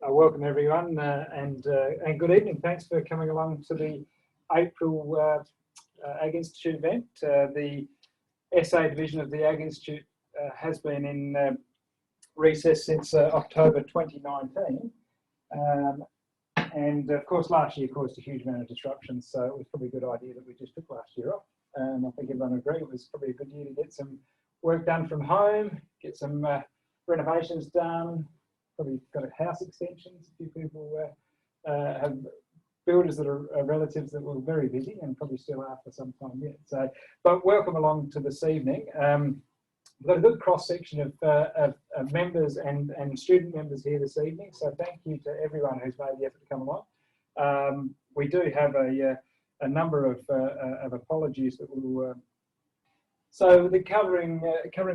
Welcome everyone and good evening. Thanks for coming along to the April Ag Institute event. The SA division of the Ag Institute has been in recess since October 2019. And of course last year caused a huge amount of disruption, so it was probably a good idea that we just took last year off. I think everyone will agree it was probably a good year to get some work done from home, get some renovations done. Probably got a house extensions. A few people have builders that are relatives that were very busy and probably still are for some time yet. So, but welcome along to this evening. We've got a good cross section of members and student members here this evening. So thank you to everyone who's made the effort to come along. We do have a number of apologies that we'll. So they're covering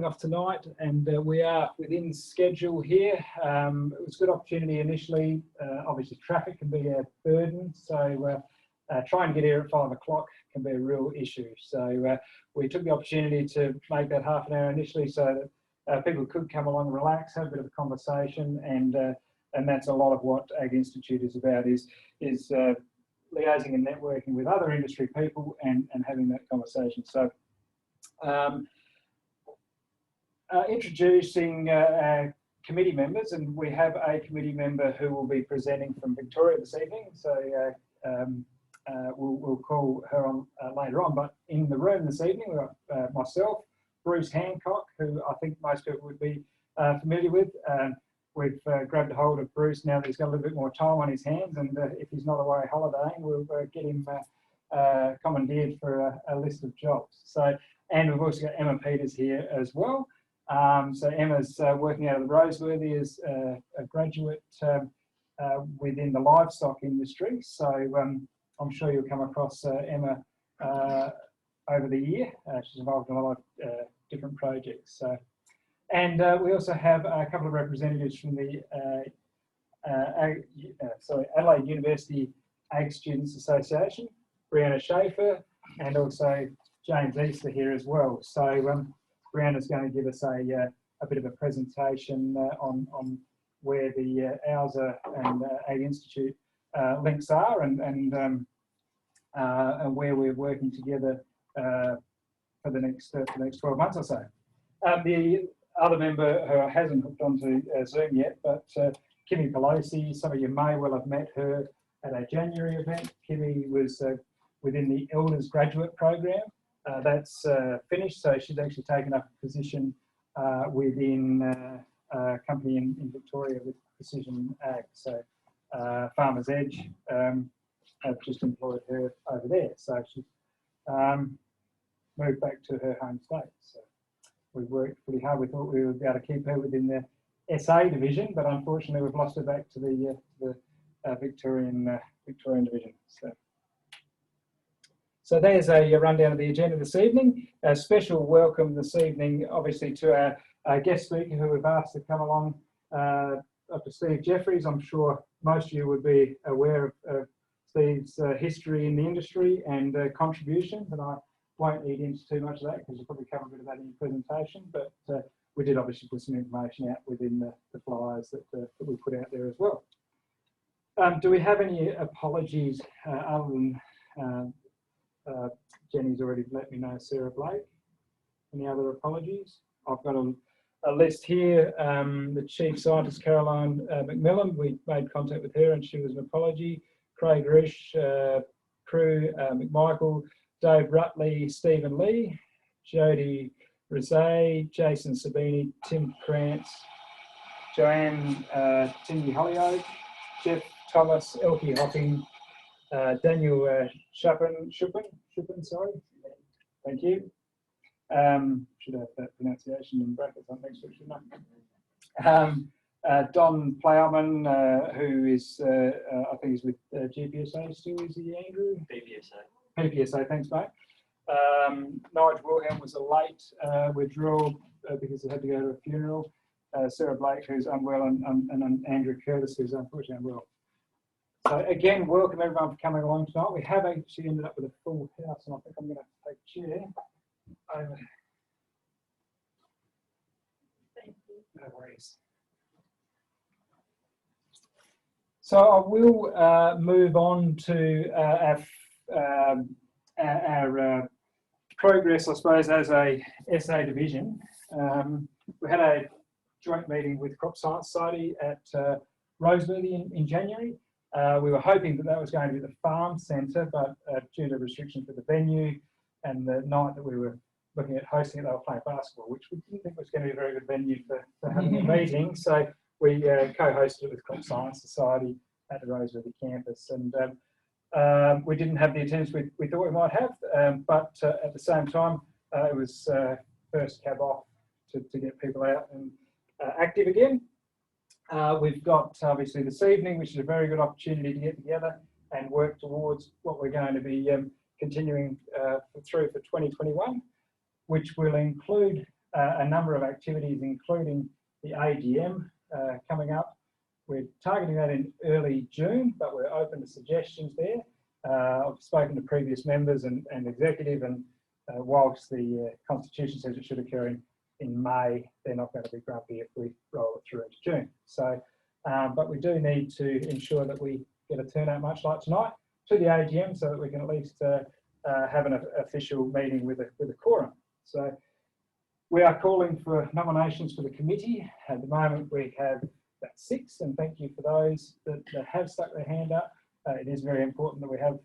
off tonight, and we are within schedule here. It was a good opportunity initially. Obviously, traffic can be a burden, so trying to get here at 5 o'clock can be a real issue. So we took the opportunity to make that half an hour initially, so that people could come along and relax, have a bit of a conversation, and that's a lot of what Ag Institute is about: is liaising and networking with other industry people and having that conversation. So. Introducing committee members, and we have a committee member who will be presenting from Victoria this evening, so we'll call her on later on. But in the room this evening we've got myself, Bruce Hancock, who I think most people would be familiar with. We've grabbed a hold of Bruce now that he's got a little bit more time on his hands, and if he's not away holidaying, we'll get him commandeered for a list of jobs. So. And we've also got Emma Peters here as well. So Emma's working out of the Roseworthy as a graduate within the livestock industry. So I'm sure you'll come across Emma over the year. She's involved in a lot of different projects. So, and we also have a couple of representatives from the Adelaide University Ag Students Association, Brianna Schaefer, and also James Easter here as well. So Brianna's going to give us a bit of a presentation on where the AUASA and Ag Institute links are and where we're working together for the next 12 months or so. The other member who hasn't hooked onto Zoom yet, but Kimi Pellosis, some of you may well have met her at our January event. Kimi was within the Elders Graduate Program. That's finished, so she's actually taken up a position within a company in Victoria with Precision Ag. So Farmers Edge have just employed her over there. So she's moved back to her home state. So we've worked pretty hard. We thought we would be able to keep her within the SA division, but unfortunately we've lost her back to the Victorian division. So there's a rundown of the agenda this evening. A special welcome this evening, obviously, to our guest speaker who we've asked to come along, Dr Steve Jefferies. I'm sure most of you would be aware of Steve's history in the industry and contributions, and I won't lead into too much of that because you'll probably cover a bit of that in your presentation, but we did obviously put some information out within the flyers that we put out there as well. Do we have any apologies other than Jenny's already let me know, Sarah Blake? Any other apologies? I've got a list here. The Chief Scientist, Caroline McMillan, we made contact with her and she was an apology. Craig Risch, Crew, McMichael, Dave Rutley, Stephen Lee, Jody Rizet, Jason Sabini, Tim Krantz, Joanne Tindy Hollyoak, Jeff Thomas, Elkie Hocking, Daniel Schuppen, sorry, thank you. Should have that pronunciation in brackets on next week, shouldn't I? Don Plowman, who is, I think he's with GPSA still, is he, Andrew? PPSA, thanks mate. Nigel Wilhelm was a late withdrawal because he had to go to a funeral. Sarah Blake, who's unwell, and Andrew Curtis, who's unfortunately unwell. So again, welcome everyone for coming along tonight. We have actually ended up with a full house, and I think I'm going to take a chair over. Thank you. No worries. So I will move on to our progress, I suppose, as a SA division. We had a joint meeting with Crop Science Society at Roseworthy in January. We were hoping that was going to be the farm centre, but due to restrictions with the venue and the night that we were looking at hosting it, they were playing basketball, which we didn't think was going to be a very good venue for having a meeting. So we co-hosted it with Crop Science Society at the Roseworthy campus. And we didn't have the attendance we thought we might have, but at the same time, it was first cab off to get people out and active again. We've got obviously this evening, which is a very good opportunity to get together and work towards what we're going to be continuing through for 2021, which will include a number of activities, including the AGM coming up. We're targeting that in early June, but we're open to suggestions there. I've spoken to previous members and executive, and whilst the Constitution says it should occur in May, they're not going to be grumpy if we roll it through into June. So, but we do need to ensure that we get a turnout much like tonight to the AGM, so that we can at least have an official meeting with a quorum. So we are calling for nominations for the committee. At the moment we have about 6, and thank you for those that have stuck their hand up. It is very important that we have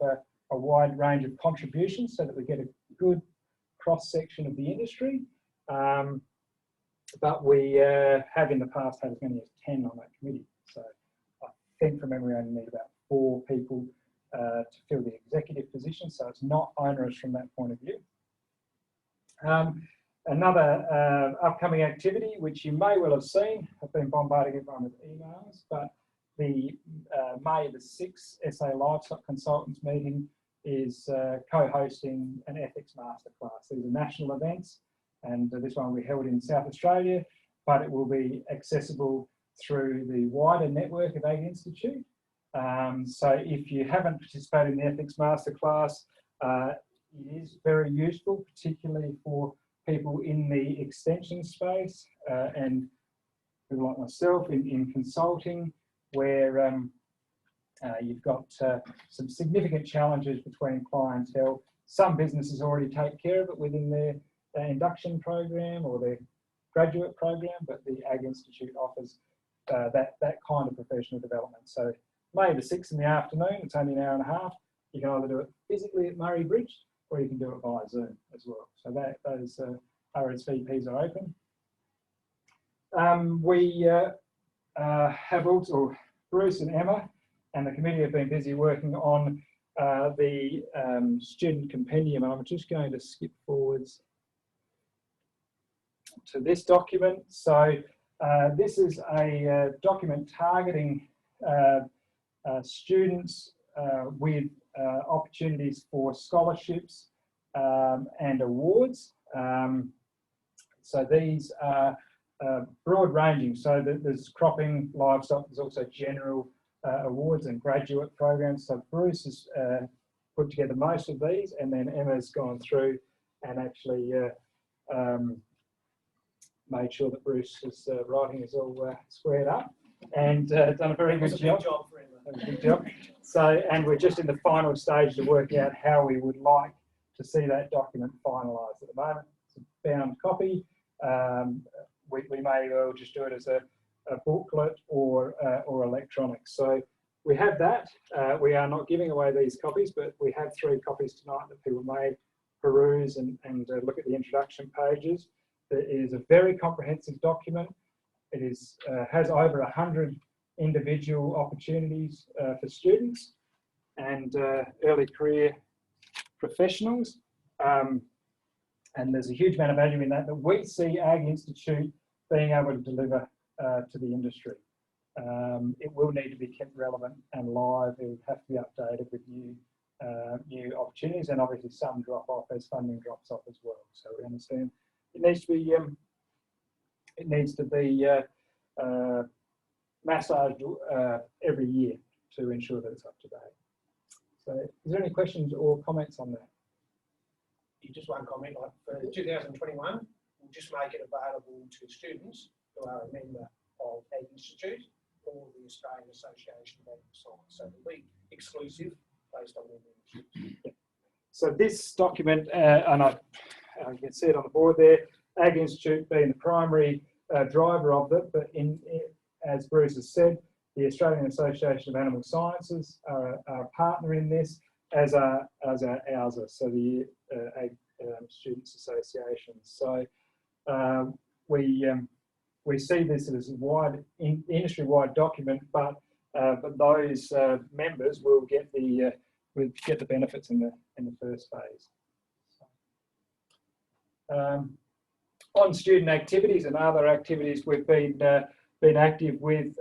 a wide range of contributions so that we get a good cross-section of the industry. But we have in the past had as many as 10 on that committee. So I think from memory we only need about 4 people to fill the executive position, so it's not onerous from that point of view. Another upcoming activity, which you may well have seen, I've been bombarding everyone with emails, but the May the 6th SA Livestock Consultants meeting is co-hosting an ethics masterclass. These are national events, and this one will be held in South Australia, but it will be accessible through the wider network of Ag Institute. So if you haven't participated in the ethics masterclass, it is very useful, particularly for people in the extension space and people like myself in consulting, where you've got some significant challenges between clientele. Some businesses already take care of it within their induction program or their graduate program, but the Ag Institute offers that kind of professional development. So May the 6th in the afternoon, it's only an hour and a half. You can either do it physically at Murray Bridge, or you can do it via Zoom as well. So those RSVPs are open. We have also, Bruce and Emma and the committee have been busy working on the student compendium, and I'm just going to skip forwards to this document. So this is a document targeting students with opportunities for scholarships and awards. So these are broad ranging. So there's cropping, livestock, there's also general awards and graduate programs. So Bruce has put together most of these, and then Emma's gone through and actually made sure that Bruce's writing is all squared up, and done a very good job. Good job. So, and we're just in the final stage to work out how we would like to see that document finalised. At the moment, it's a bound copy. We may well just do it as a booklet or electronic. So we have that. We are not giving away these copies, but we have 3 copies tonight that people may peruse and look at the introduction pages. It is a very comprehensive document. It is has over 100 individual opportunities for students and early career professionals. And there's a huge amount of value in that we see Ag Institute being able to deliver to the industry. It will need to be kept relevant and live. It will have to be updated with new opportunities, and obviously some drop off as funding drops off as well. So we understand it needs to be massaged every year to ensure that it's up to date. So is there any questions or comments on that? Just one comment, like for 2021, we'll just make it available to students who are a member of Ag Institute. for the Australian Association of Animal Science. So it'll be exclusive based on their membership. So this document, and you can see it on the board there, Ag Institute being the primary driver of it, but as Bruce has said, the Australian Association of Animal Sciences are a partner in this, as our AUSA, so the Ag Students Association. So we see this as a industry-wide document, but those members will get the benefits in the first phase. On student activities and other activities, we've been active with.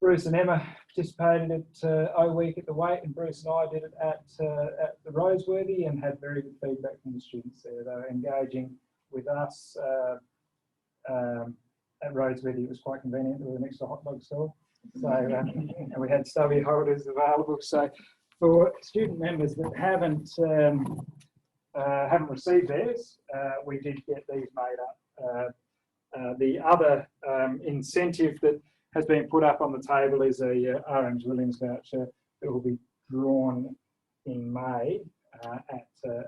Bruce and Emma participated at O Week at the Wait, and Bruce and I did it at the Roseworthy, and had very good feedback from the students there. They were engaging with us at Roseworthy. It was quite convenient. We were next to a hot dog store, so and we had stubby holders available. So for student members that haven't received theirs, we did get these made up. The other incentive that has been put up on the table is a Orange Williams voucher that will be drawn in May at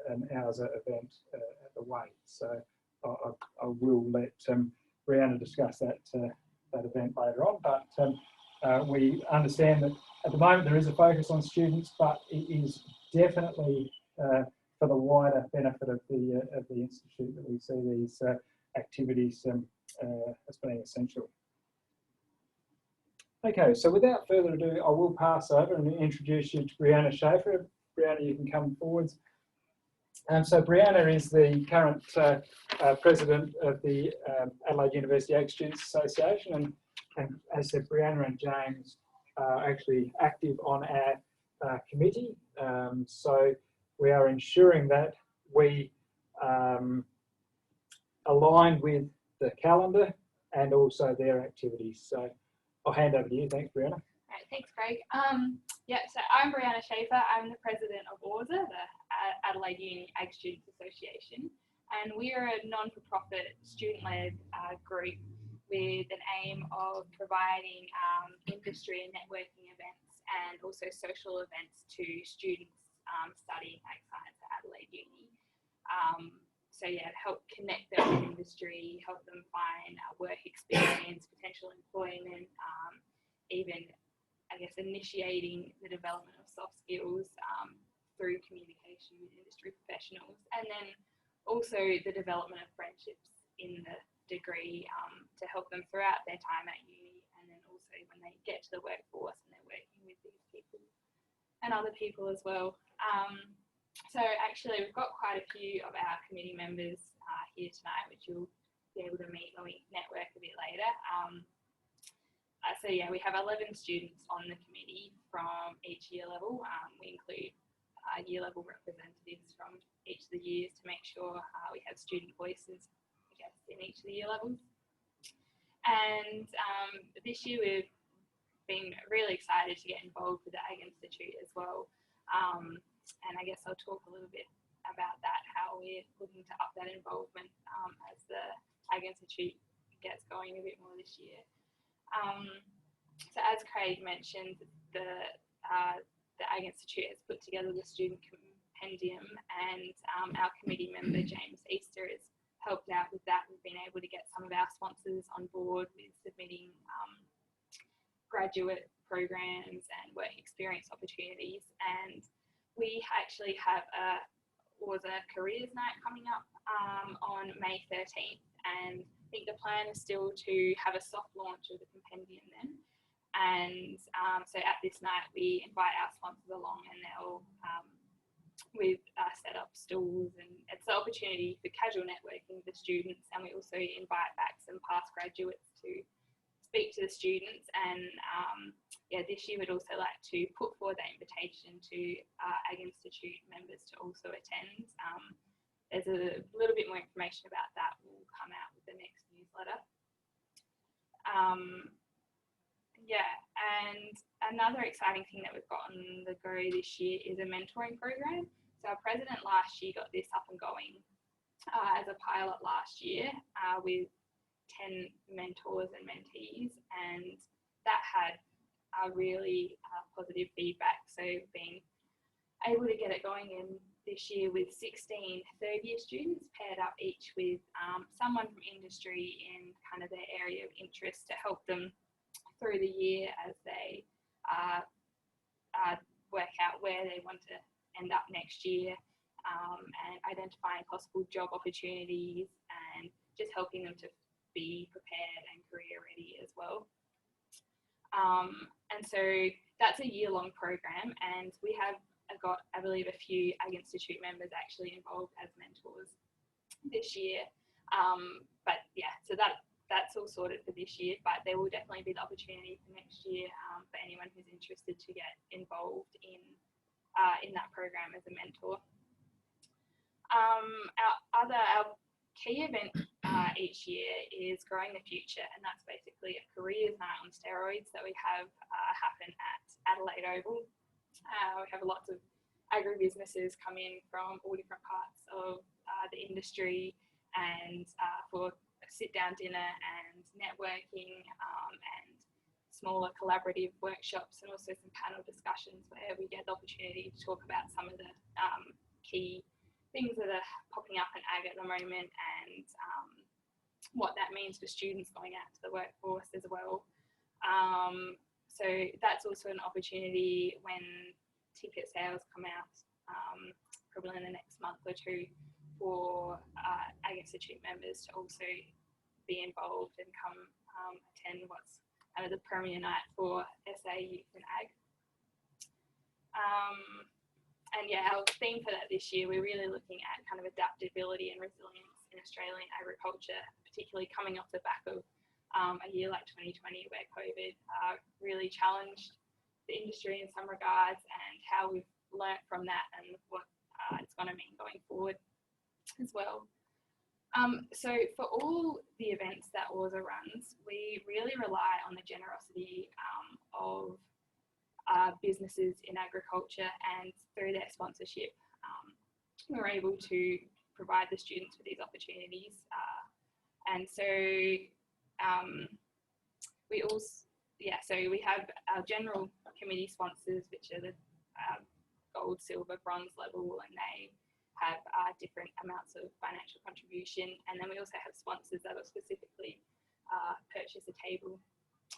an AUSA event at the Wait. So I will let Brianna discuss that event later on. But we understand that at the moment there is a focus on students, but it is definitely for the wider benefit of the institute that we see these activities as being essential. Okay, so without further ado, I will pass over and introduce you to Brianna Schaefer. Brianna, you can come forwards. So Brianna is the current president of the Adelaide University Ag Students Association, and as I said, Brianna and James are actually active on our committee. So we are ensuring that we align with the calendar and also their activities. So I'll hand over to you. Thanks, Brianna. Right, thanks, Craig. So I'm Brianna Schaefer. I'm the president of AUASA, the Adelaide Uni Ag Students Association, and we are a non-for-profit student-led group with an aim of providing industry and networking events and also social events to students studying ag science at Adelaide Uni. Help connect them with industry, help them find work experience, potential employment, even, I guess, initiating the development of soft skills through communication with industry professionals, and then also the development of friendships in the degree to help them throughout their time at uni, and then also when they get to the workforce and they're working with these people and other people as well. So actually we've got quite a few of our committee members here tonight, which you'll be able to meet when we network a bit later. We have 11 students on the committee from each year level. We include year level representatives from each of the years to make sure we have student voices, I guess, in each of the year levels. And this year we've been really excited to get involved with the Ag Institute as well. And I guess I'll talk a little bit about that, how we're looking to up that involvement as the Ag Institute gets going a bit more this year. So as Craig mentioned, the Ag Institute has put together the student compendium, and our committee member James Easter has helped out with that. We've been able to get some of our sponsors on board with submitting graduate programs and work experience opportunities, and we actually have a careers night coming up on May 13th, and I think the plan is still to have a soft launch of the compendium then. And so at this night we invite our sponsors along, and they'll we've set up stalls, and it's an opportunity for casual networking with the students, and we also invite back some past graduates to speak to the students. And this year we'd also like to put forward that invitation to Ag Institute members to also attend. There's a little bit more information about that will come out with the next newsletter. And another exciting thing that we've got on the go this year is a mentoring program. So our president last year got this up and going as a pilot last year with 10 mentors and mentees, and that had really positive feedback. So being able to get it going in this year with 16 third-year students paired up each with someone from industry in kind of their area of interest to help them through the year as they work out where they want to end up next year, and identifying possible job opportunities and just helping them to be prepared and career ready as well. And so that's a year-long program, and we have got, I believe, a few AG Institute members actually involved as mentors this year. But yeah, so that's all sorted for this year, but there will definitely be the opportunity for next year for anyone who's interested to get involved in that program as a mentor. Our key event each year is Growing the Future, and that's basically a careers night on steroids that we have happen at Adelaide Oval. We have lots of agribusinesses come in from all different parts of the industry, and for a sit-down dinner and networking and smaller collaborative workshops, and also some panel discussions where we get the opportunity to talk about some of the key things that are popping up in ag at the moment, and what that means for students going out to the workforce as well. So that's also an opportunity when ticket sales come out, probably in the next month or two, for AG Institute members to also be involved and come attend what's kind of the premier night for SA Youth and Ag. And yeah, our theme for that this year, we're really looking at kind of adaptability and resilience in Australian agriculture, particularly coming off the back of a year like 2020 where COVID really challenged the industry in some regards, and how we've learnt from that and what it's going to mean going forward as well. So for all the events that AUSA runs, we really rely on the generosity of businesses in agriculture, and through their sponsorship we're able to provide the students with these opportunities, and so we also, so we have our general committee sponsors, which are the gold, silver, bronze level, and they have different amounts of financial contribution. And then we also have sponsors that will specifically purchase a table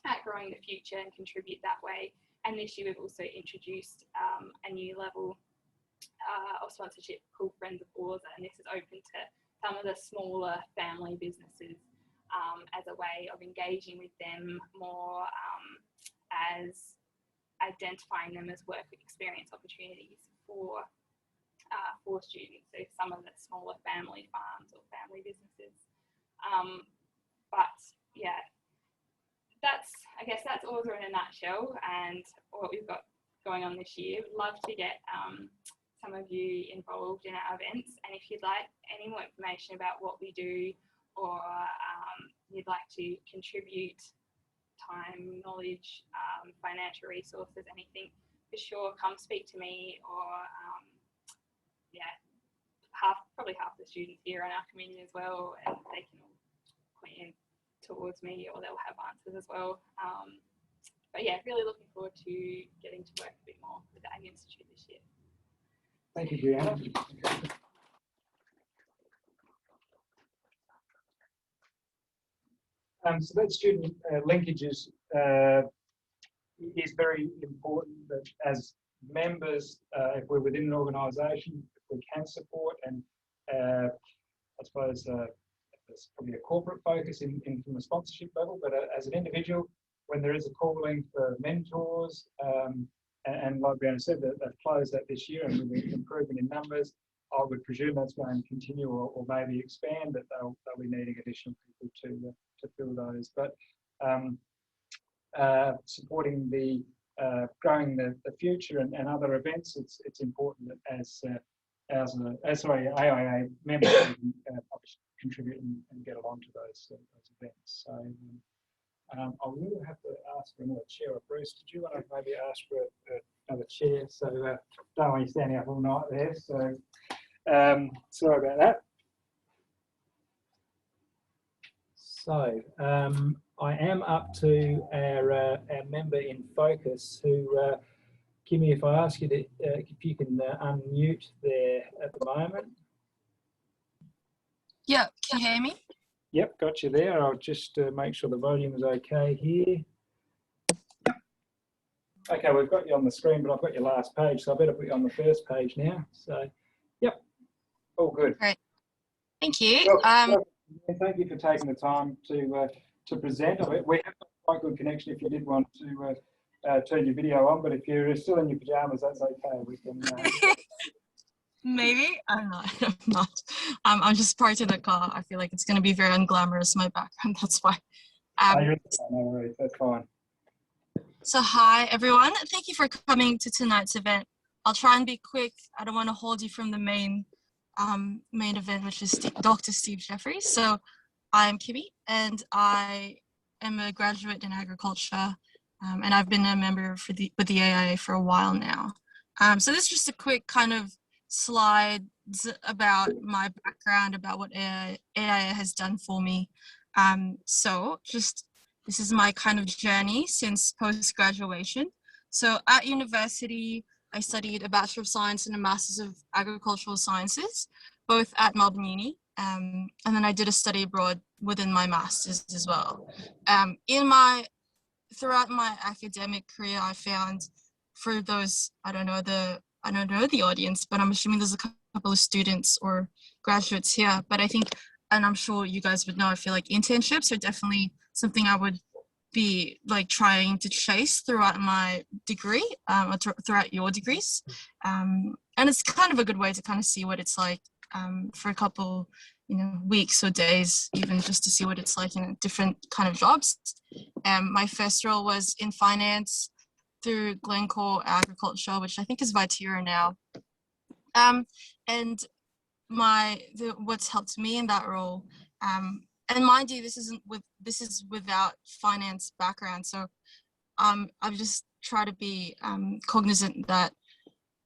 at Growing the Future and contribute that way. And this year we've also introduced a new level of sponsorship called Friends of AUSA, and this is open to some of the smaller family businesses as a way of engaging with them more, as identifying them as work experience opportunities for students, so some of the smaller family farms or family businesses. But yeah, I guess that's AUSA in a nutshell and what we've got going on this year. We'd love to get some of you involved in our events, and if you'd like any more information about what we do, or you'd like to contribute time, knowledge, financial resources, anything, for sure come speak to me, or probably half the students here on our community as well, and they can all point in towards me, or they'll have answers as well. But yeah, really looking forward to getting to work a bit more with the AG Institute this year. Thank you, Brianna. So that student linkages is very important, that as members, if we're within an organisation, if we can support, and I suppose there's probably a corporate focus from a sponsorship level, but as an individual, when there is a calling for mentors, and like Brianna said, they've closed that this year, and with the improvement in numbers, I would presume that's going to continue, or maybe expand, that they'll be needing additional people to fill those. But supporting the growing the future and other events, it's important that as AIA members can contribute and get along to those events. So I'll really have to ask for another chair. Bruce, did you want to maybe ask for another chair? So don't want you standing up all night there. So sorry about that. So I am up to our member in focus who, Kimi, if I ask you to, if you can unmute there at the moment. Yeah, can you hear me? Yep, got you there. I'll just make sure the volume is okay here. Okay, we've got you on the screen, but I've got your last page, so I better put you on the first page now. So, yep, all good. Great, thank you. Thank you for taking the time to present. I mean, we have quite good connection if you did want to turn your video on, but if you're still in your pajamas, that's okay. We can. Maybe I'm not. I'm not. I'm just parked in the car. I feel like it's going to be very unglamorous, my background. That's why. No worries. That's fine. So hi everyone. Thank you for coming to tonight's event. I'll try and be quick. I don't want to hold you from the main event, which is Dr. Steve Jefferies. So I'm Kimi, and I am a graduate in agriculture, and I've been a member with the AIA for a while now. So this is just a quick kind of slides about my background, about what AIA has done for me. This is my kind of journey since post-graduation. So at university, I studied a Bachelor of Science and a Master's of Agricultural Sciences, both at Melbourne Uni. And then I did a study abroad within my Master's as well. Throughout my academic career, I found, for those, I don't know the audience, but I'm assuming there's a couple of students or graduates here, but I think, and I'm sure you guys would know, I feel like internships are definitely something I would be like trying to chase throughout my degree, or throughout your degrees. And it's kind of a good way to kind of see what it's like for a couple, weeks or days, even just to see what it's like in different kind of jobs. My first role was in finance through Glencore Agriculture, which I think is Viterra now. And what's helped me in that role, and mind you, this is without finance background, so I've just tried to be cognizant that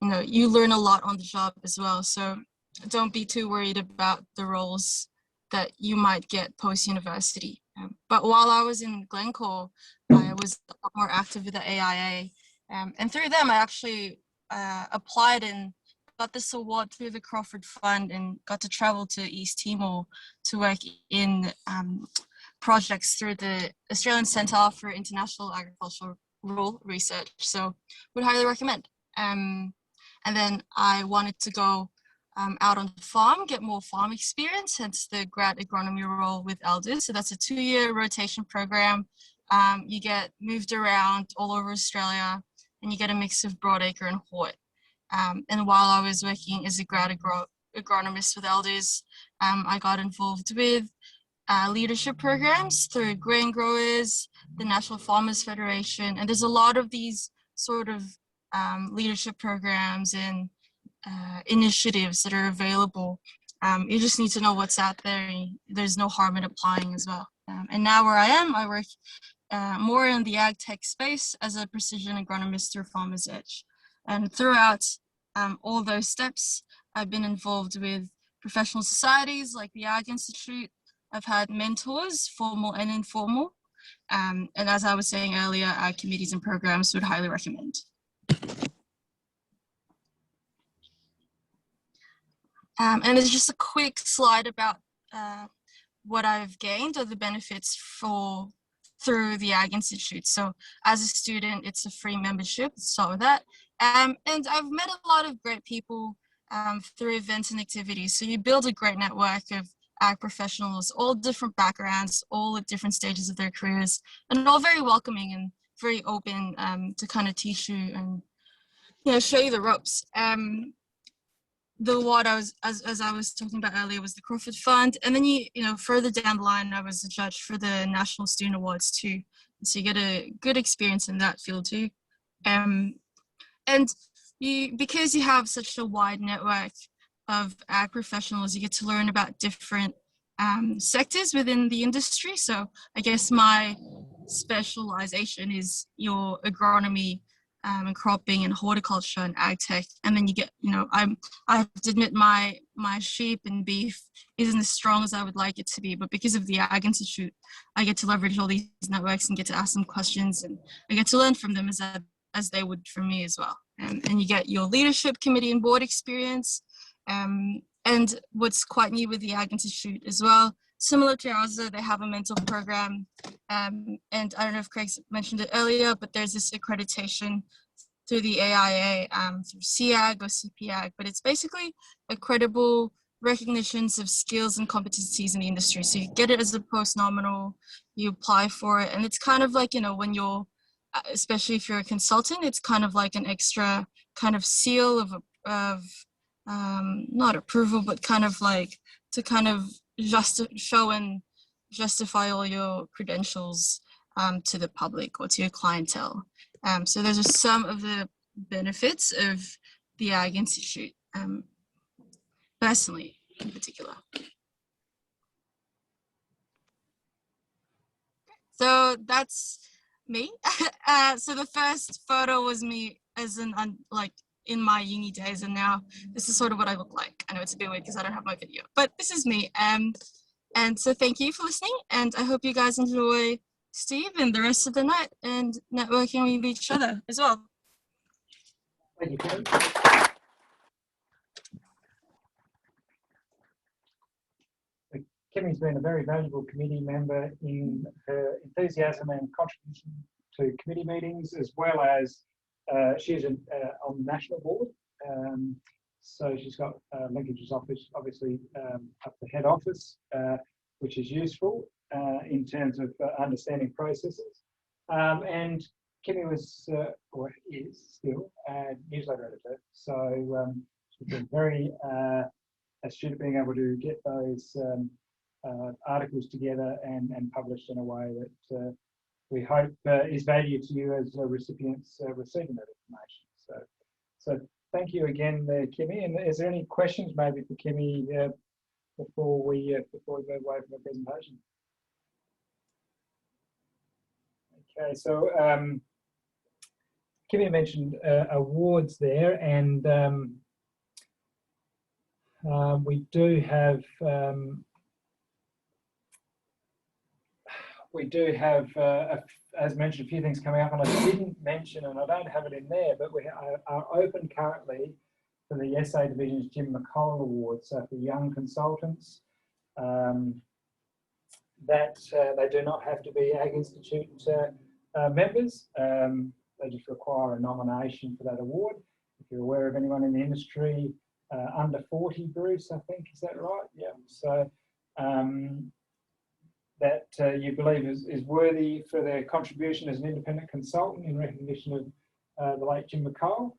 you learn a lot on the job as well. So don't be too worried about the roles that you might get post-university. But while I was in Glencore, I was a lot more active with the AIA, and through them I actually applied and got this award through the Crawford Fund and got to travel to East Timor to work in projects through the Australian Centre for International Agricultural Rural Research. So would highly recommend. And then I wanted to go out on the farm, get more farm experience, hence the grad agronomy role with Elders. So that's a 2-year rotation program. You get moved around all over Australia, and you get a mix of broadacre and hort. And while I was working as a grad agronomist with Elders, I got involved with leadership programs through grain growers, the National Farmers Federation, and there's a lot of these sort of leadership programs and initiatives that are available. You just need to know what's out there. There's no harm in applying as well. And now where I am, I work more in the ag tech space as a precision agronomist through Farmers Edge. And throughout all those steps, I've been involved with professional societies like the Ag Institute. I've had mentors, formal and informal. And as I was saying earlier, ag committees and programs would highly recommend. And it's just a quick slide about what I've gained or the benefits through the Ag Institute. So as a student, it's a free membership. Let's start with that. And I've met a lot of great people through events and activities. So you build a great network of ag professionals, all different backgrounds, all at different stages of their careers, and all very welcoming and very open to kind of teach you and show you the ropes. The award as I was talking about earlier was the Crawford Fund, and then further down the line I was a judge for the National Student Awards too, so you get a good experience in that field too. And because you have such a wide network of ag professionals, you get to learn about different sectors within the industry. So I guess my specialization is your agronomy and cropping and horticulture and ag tech. And then you get, I have to admit my my sheep and beef isn't as strong as I would like it to be, but because of the Ag Institute, I get to leverage all these networks and get to ask them questions, and I get to learn from them as they would from me as well. And you get your leadership committee and board experience. And what's quite new with the Ag Institute as well, similar to AUSA, they have a mentor program. And I don't know if Craig mentioned it earlier, but there's this accreditation through the AIA, through CAG or CPAG, but it's basically a credible recognitions of skills and competencies in the industry. So you get it as a post-nominal, you apply for it, and it's kind of like, you know, when you're, especially if you're a consultant, it's kind of like an extra kind of seal of not approval, but kind of like to kind of show and justify all your credentials to the public or to your clientele. So those are some of the benefits of the Ag Institute, personally in particular. So that's me. So the first photo was me as an like in my uni days, and now this is sort of what I look like. I know it's a bit weird because I don't have my video, but this is me. And so thank you for listening, and I hope you guys enjoy Steve and the rest of the night and networking with each other as well. Thank you, Kim. Kimi's been a very valuable committee member in her enthusiasm and contribution to committee meetings, as well as she's on the national board. So she's got linkages obviously up the head office, which is useful in terms of understanding processes. And Kimi was, or is still, a newsletter editor. So she's been very astute at being able to get those articles together and published in a way that we hope is value to you as recipients receiving that information. So thank you again, Kimi. And is there any questions maybe for Kimi before we move away from the presentation? Okay, so Kimi mentioned awards there, and we do have as mentioned, a few things coming up, and I didn't mention, and I don't have it in there, but we are open currently for the SA Division's Jim Mccoll Award. So for young consultants, that they do not have to be Ag Institute members. They just require a nomination for that award. If you're aware of anyone in the industry under 40, Bruce, I think, is that right? Yeah. So that you believe is worthy for their contribution as an independent consultant in recognition of the late Jim Mccoll.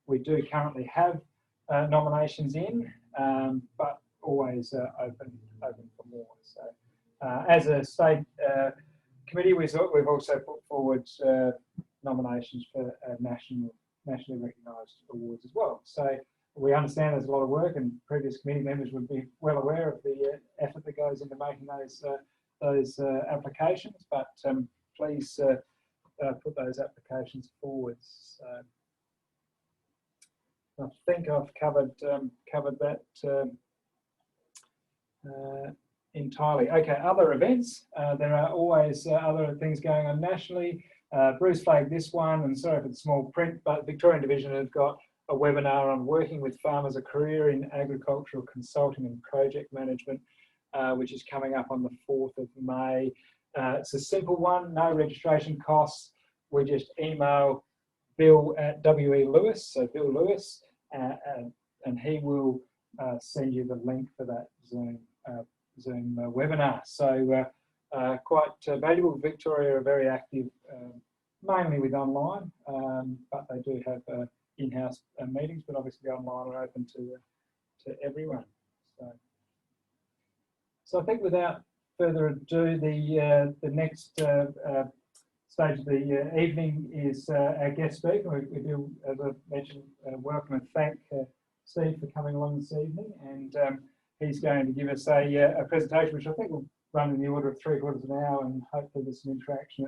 We do currently have nominations in, but always open for more. So as a state committee, we've also put forward nominations for nationally recognised awards as well. So we understand there's a lot of work, and previous committee members would be well aware of the effort that goes into making those applications. But please put those applications forward. So I think I've covered that entirely. Okay, other events. There are always other things going on nationally. Bruce flagged this one, and sorry for the small print, but Victorian Division have got a webinar on working with farmers, a career in agricultural consulting and project management, which is coming up on the 4th of May. It's a simple one, no registration costs. We just email Bill at WE Lewis, so Bill Lewis, and he will send you the link for that Zoom webinar. So quite valuable. Victoria are very active, mainly with online, but they do have in-house meetings, but obviously online are open to everyone. So I think without further ado, the next stage of the evening is our guest speaker. We do, as I mentioned, welcome and thank Steve for coming along this evening, and he's going to give us a presentation which I think will run in the order of 3/4 of an hour, and hopefully there's some interaction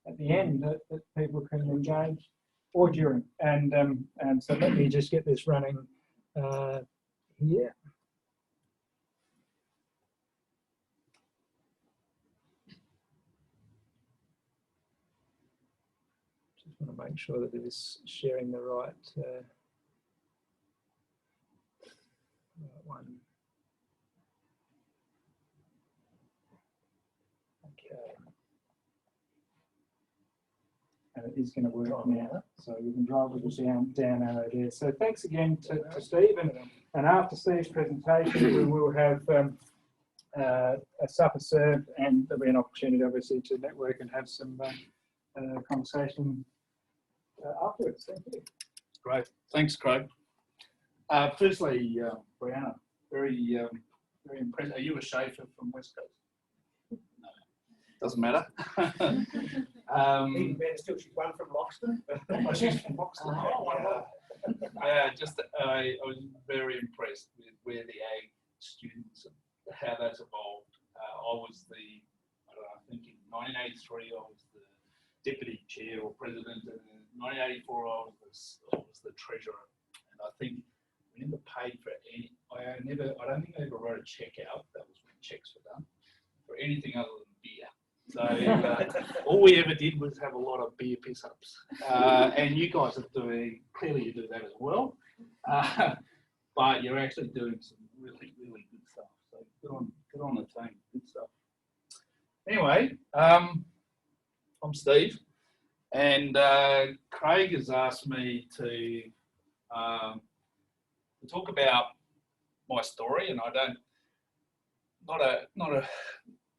at the end that people can engage or during. And so let me just get this running here. Just want to make sure that it is sharing the right one. Okay. And it is going to work now, so you can drive with the down arrow there. So thanks again to Steve, and after Steve's presentation we will have a supper served, and there'll be an opportunity obviously to network and have some conversation afterwards. Thank you. Great, thanks Craig. Firstly, Brianna, very impressed. Are you a Schaefer from West Coast? No, doesn't matter. Even better still, she's one from Loxton. She's from Loxton. Yeah, I was very impressed with where the ag students, how that's evolved. I was I think in 1983 I was the deputy chair or president, and in 1984 I was the treasurer. And I think we never paid for any. I don't think I ever wrote a check out. That was when checks were done for anything other than beer. So all we ever did was have a lot of beer piss ups, and you guys are clearly you do that as well, but you're actually doing some really good stuff. So good on the team, good stuff. Anyway, I'm Steve, and Craig has asked me to talk about my story, and I don't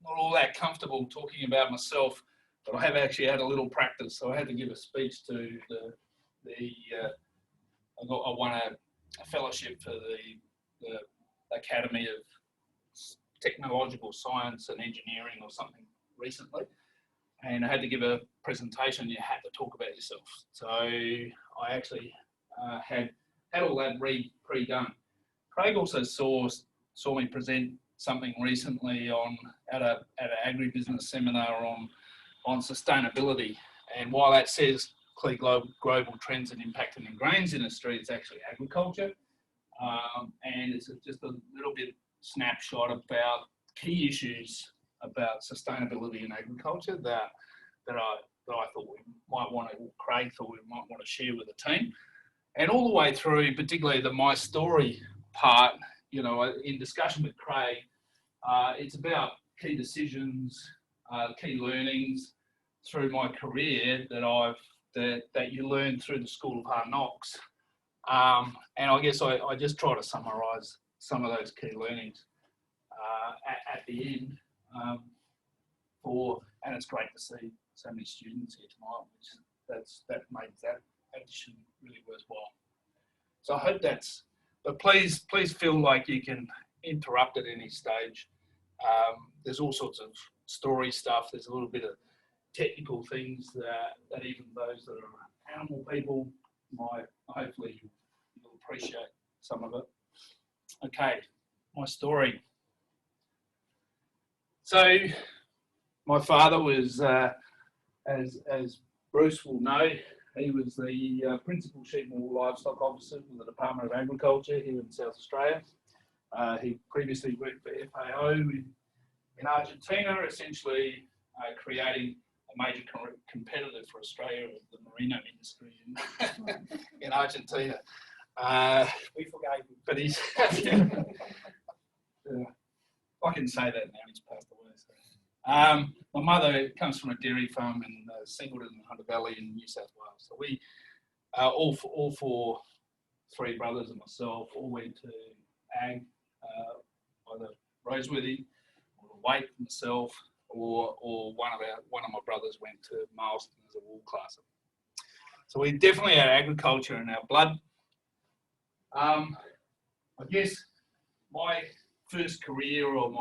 not all that comfortable talking about myself, but I have actually had a little practice. So I had to give a speech to I won a fellowship for the Academy of Technological Science and Engineering or something recently, and I had to give a presentation. You had to talk about yourself. So I actually had all that pre-done. Craig also saw me present something recently at an agribusiness seminar on sustainability, and while that says key global trends and impacting in grains industry, it's actually agriculture, and it's just a little bit snapshot about key issues about sustainability in agriculture that I thought we might want to, Craig thought we might want to share with the team, and all the way through, particularly the my story part. You know, in discussion with Craig, it's about key decisions, key learnings through my career that you learn through the School of Hard Knocks, and I guess I just try to summarise some of those key learnings at the end. And it's great to see so many students here tonight, which that makes that addition really worthwhile. So I hope that's. But please feel like you can interrupt at any stage. There's all sorts of story stuff. There's a little bit of technical things that even those that are animal people might, hopefully you'll appreciate some of it. Okay, my story. So my father was, as Bruce will know, he was the Principal Sheep and Wool Livestock Officer with the Department of Agriculture here in South Australia. He previously worked for FAO in Argentina, essentially creating a major competitor for Australia of the merino industry in Argentina. We forgave him. But he's, I can say that now, he's passed away. So. My mother comes from a dairy farm in Singleton, Hunter Valley in New South Wales. So we, all four, three brothers and myself, all went to ag, either Roseworthy or Waite myself, or one of my brothers went to Mileston as a wool classer. So we definitely had agriculture in our blood. I guess my first career, or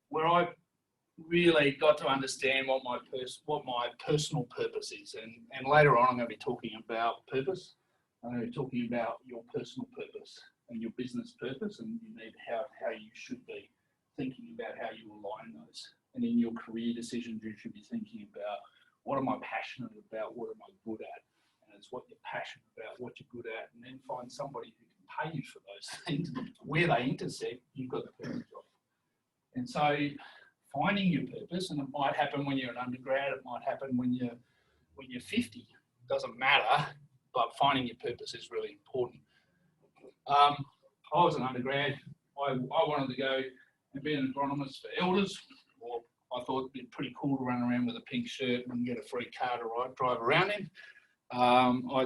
where I really got to understand what my personal purpose is, and later on I'm going to be talking about purpose. I'm going to be talking about your personal purpose and your business purpose, and you need how you should be thinking about how you align those. And in your career decisions, you should be thinking about, what am I passionate about, what am I good at, and it's what you're passionate about, what you're good at, and then find somebody who can pay you for those things. Where they intersect, you've got the perfect job. And so finding your purpose, and it might happen when you're an undergrad, it might happen when you're 50, it doesn't matter, but finding your purpose is really important. I was an undergrad. I wanted to go and be an agronomist for elders, or I thought it'd be pretty cool to run around with a pink shirt and get a free car to drive around in.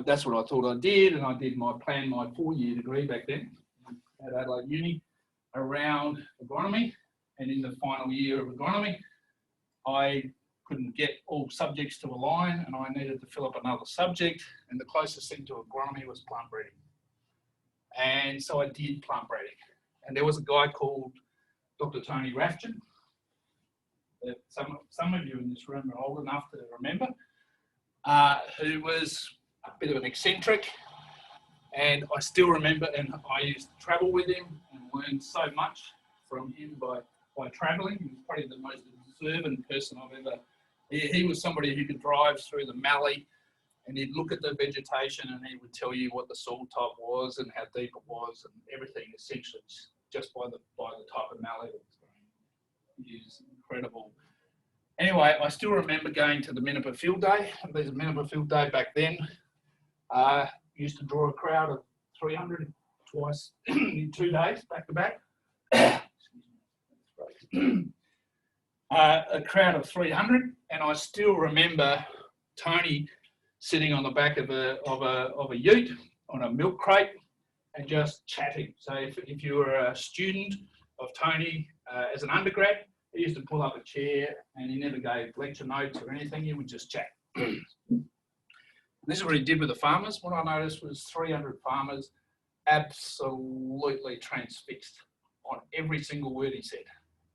That's what I thought I did, and I did my 4-year degree back then at Adelaide Uni around agronomy. And in the final year of agronomy, I couldn't get all subjects to align, and I needed to fill up another subject, and the closest thing to agronomy was plant breeding. And so I did plant breeding. And there was a guy called Dr. Tony Rafton, that some of you in this room are old enough to remember, who was a bit of an eccentric. And I still remember, and I used to travel with him and learn so much from him by travelling. He was probably the most observant person I've ever. He was somebody who could drive through the mallee, and he'd look at the vegetation and he would tell you what the soil type was and how deep it was and everything, essentially just by the type of mallee that was growing. He was incredible. Anyway, I still remember going to the Minnipa Field Day. There's a Minnipa Field Day back then. Used to draw a crowd of 300 twice in 2 days, back to back. A crowd of 300, and I still remember Tony sitting on the back of a ute on a milk crate and just chatting. So if you were a student of Tony as an undergrad, he used to pull up a chair, and he never gave lecture notes or anything. He would just chat. This is what he did with the farmers. What I noticed was 300 farmers absolutely transfixed on every single word he said,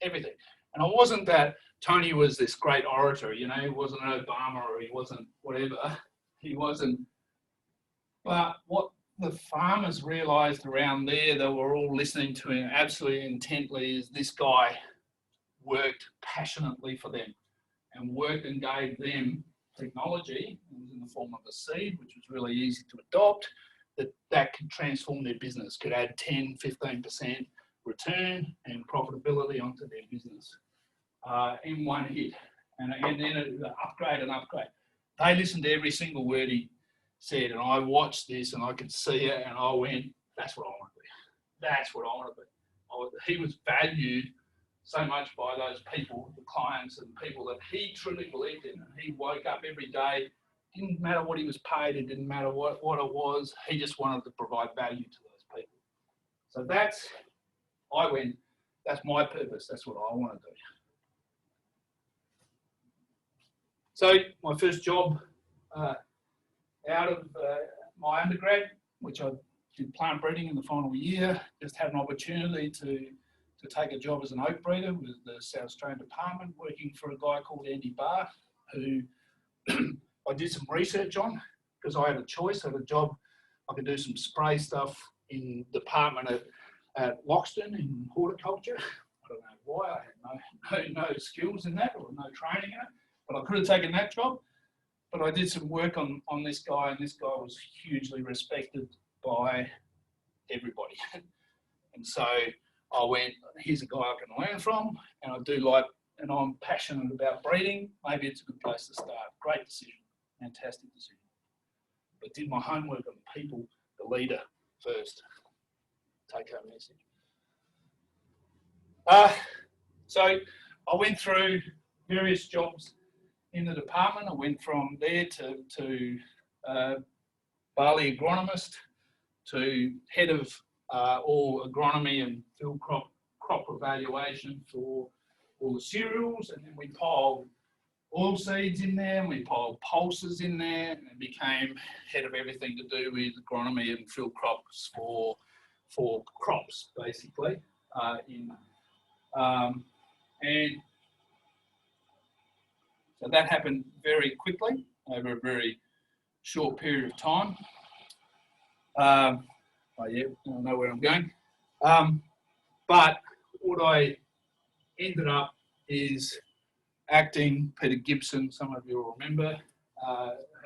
everything. And it wasn't that Tony was this great orator, you know, he wasn't an Obama or he wasn't whatever, he wasn't. But what the farmers realised around there, they were all listening to him absolutely intently, is this guy worked passionately for them and worked and gave them technology. It was in the form of a seed, which was really easy to adopt, that could transform their business, could add 10, 15% return and profitability onto their business in one hit. And then it upgrade and upgrade. They listened to every single word he said, and I watched this and I could see it, and I went, that's what I want to be. That's what I want to be. He was valued so much by those people, the clients and people that he truly believed in. And he woke up every day, didn't matter what he was paid, it didn't matter what it was, he just wanted to provide value to those people. So that's my purpose, that's what I want to do. So my first job out of my undergrad, which I did plant breeding in the final year, just had an opportunity to take a job as an oak breeder with the South Australian Department, working for a guy called Andy Barr, who I did some research on because I had a choice. I had a job, I could do some spray stuff in the department at Loxton in horticulture. I don't know why, I had no skills in that or no training in it, but I could have taken that job. But I did some work on this guy, and this guy was hugely respected by everybody. And so I went, here's a guy I can learn from, and I do like, and I'm passionate about breeding. Maybe it's a good place to start. Great decision, fantastic decision. But did my homework on the people, the leader first. Take home message. So I went through various jobs in the department. I went from there to barley agronomist, to head of all agronomy and field crop evaluation for all the cereals, and then we piled oil seeds in there, and we piled pulses in there, and became head of everything to do with agronomy and field crops for crops, basically. And so that happened very quickly over a very short period of time. Oh yeah, I know where I'm going. But what I ended up is acting Peter Gibson, some of you will remember.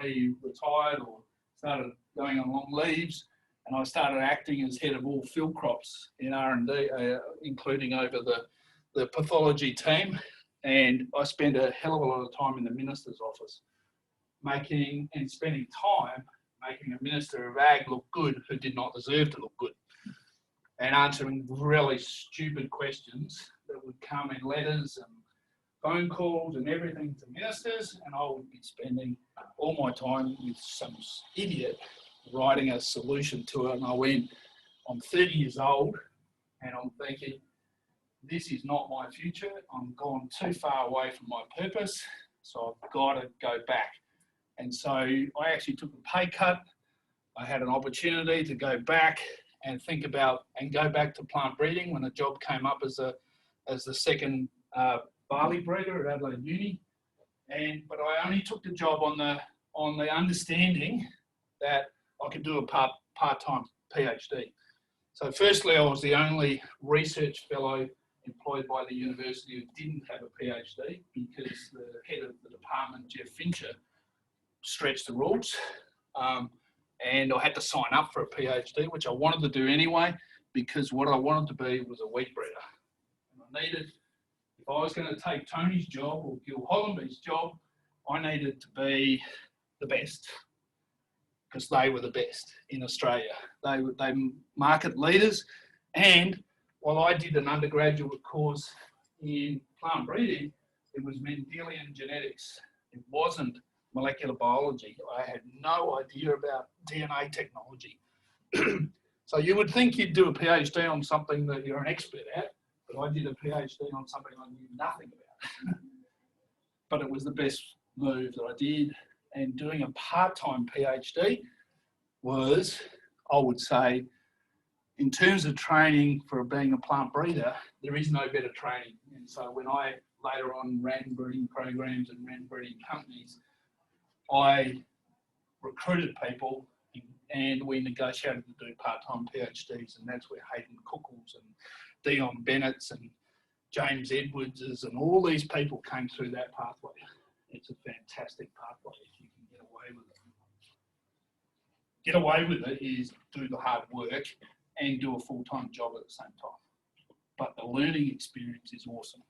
He retired or started going on long leaves, and I started acting as head of all field crops in R&D, including over the pathology team. And I spent a hell of a lot of time in the minister's office, spending time making a minister of ag look good who did not deserve to look good, and answering really stupid questions that would come in letters and phone calls and everything to ministers, and I would be spending all my time with some idiot writing a solution to it. And I went, I'm 30 years old and I'm thinking, this is not my future. I'm gone too far away from my purpose, so I've got to go back. And so I actually took a pay cut. I had an opportunity to go back and think about and go back to plant breeding when a job came up as the second barley breeder at Adelaide Uni. But I only took the job on the understanding that I could do a part-time PhD. So firstly, I was the only research fellow employed by the university who didn't have a PhD, because the head of the department, Jeff Fincher, stretched the rules. And I had to sign up for a PhD, which I wanted to do anyway, because what I wanted to be was a wheat breeder. And I needed, if I was going to take Tony's job or Gil Hollenby's job, I needed to be the best, because they were the best in Australia. They market leaders. And while I did an undergraduate course in plant breeding, it was Mendelian genetics. It wasn't molecular biology. I had no idea about DNA technology. So you would think you'd do a PhD on something that you're an expert at, but I did a PhD on something I knew nothing about. But it was the best move that I did. And doing a part-time PhD was, I would say, in terms of training for being a plant breeder, there is no better training. And so when I later on ran breeding programs and ran breeding companies, I recruited people and we negotiated to do part-time PhDs, and that's where Hayden Cookles and Dion Bennett's and James Edwards's and all these people came through that pathway. It's a fantastic pathway if you can get away with it. Get away with it is do the hard work and do a full-time job at the same time. But the learning experience is awesome.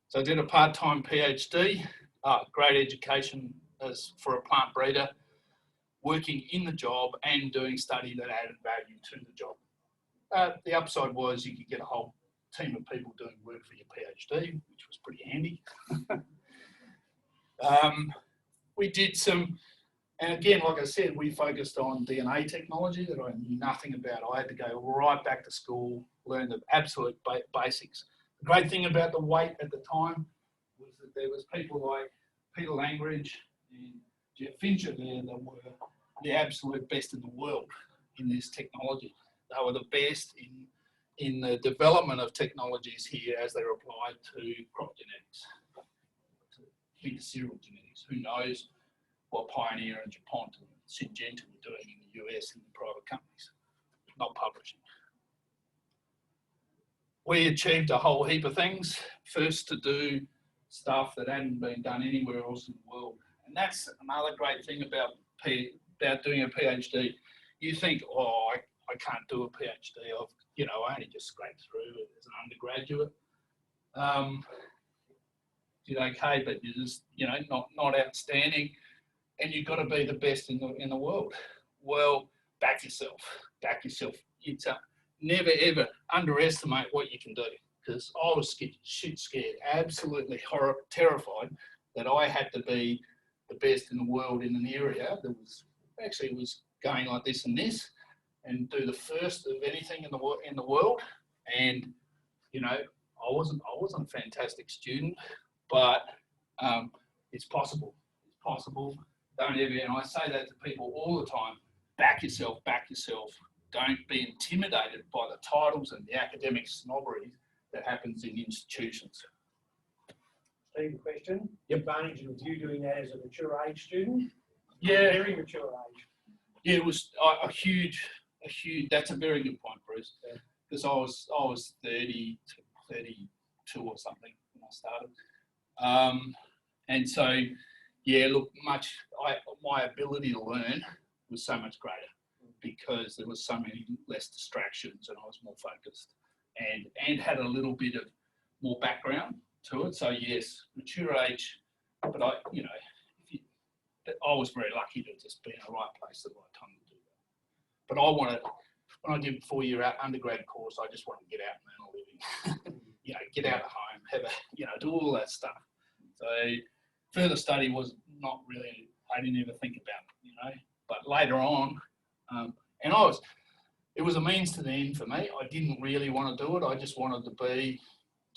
So I did a part-time PhD, great education as for a plant breeder, working in the job and doing study that added value to the job. The upside was you could get a whole team of people doing work for your PhD, which was pretty handy. We did some, and again, like I said, we focused on DNA technology that I knew nothing about. I had to go right back to school, learn the absolute basics. The great thing about the weight at the time was that there was people like Peter Langridge and Jeff Fincher there that were the absolute best in the world in this technology. They were the best in the development of technologies here as they were applied to crop genetics, to cereal genetics. Who knows what Pioneer and DuPont and Syngenta were doing in the US in the private companies, not publishing. We achieved a whole heap of things. First, to do stuff that hadn't been done anywhere else in the world. And that's another great thing about doing a PhD. You think, oh, I can't do a PhD. I only just scraped through it as an undergraduate. Did okay, but you're just, not outstanding. And you've got to be the best in the world. Well, back yourself. It's never ever underestimate what you can do, because I was shit scared, absolutely terrified that I had to be the best in the world in an area that was going like this and this, and do the first of anything in the world. And I wasn't a fantastic student, but it's possible. It's possible. Don't ever, and I say that to people all the time, back yourself. Don't be intimidated by the titles and the academic snobbery that happens in institutions. Steve, question. Yep. The advantage of you doing that as a mature age student? Yeah. Very mature age. Yeah, it was a huge, that's a very good point, Bruce. Because I was 30 to 32 or something when I started. And so yeah, look, my ability to learn was so much greater because there was so many less distractions and I was more focused and had a little bit of more background to it. So yes, mature age, but I was very lucky to just be in the right place at the right time to do that. But when I did a 4-year undergrad course, I just wanted to get out and earn a living. Get out of home, have do all that stuff. So further study was not really, I didn't even think about it, But later on, it was a means to the end for me. I didn't really want to do it. I just wanted to be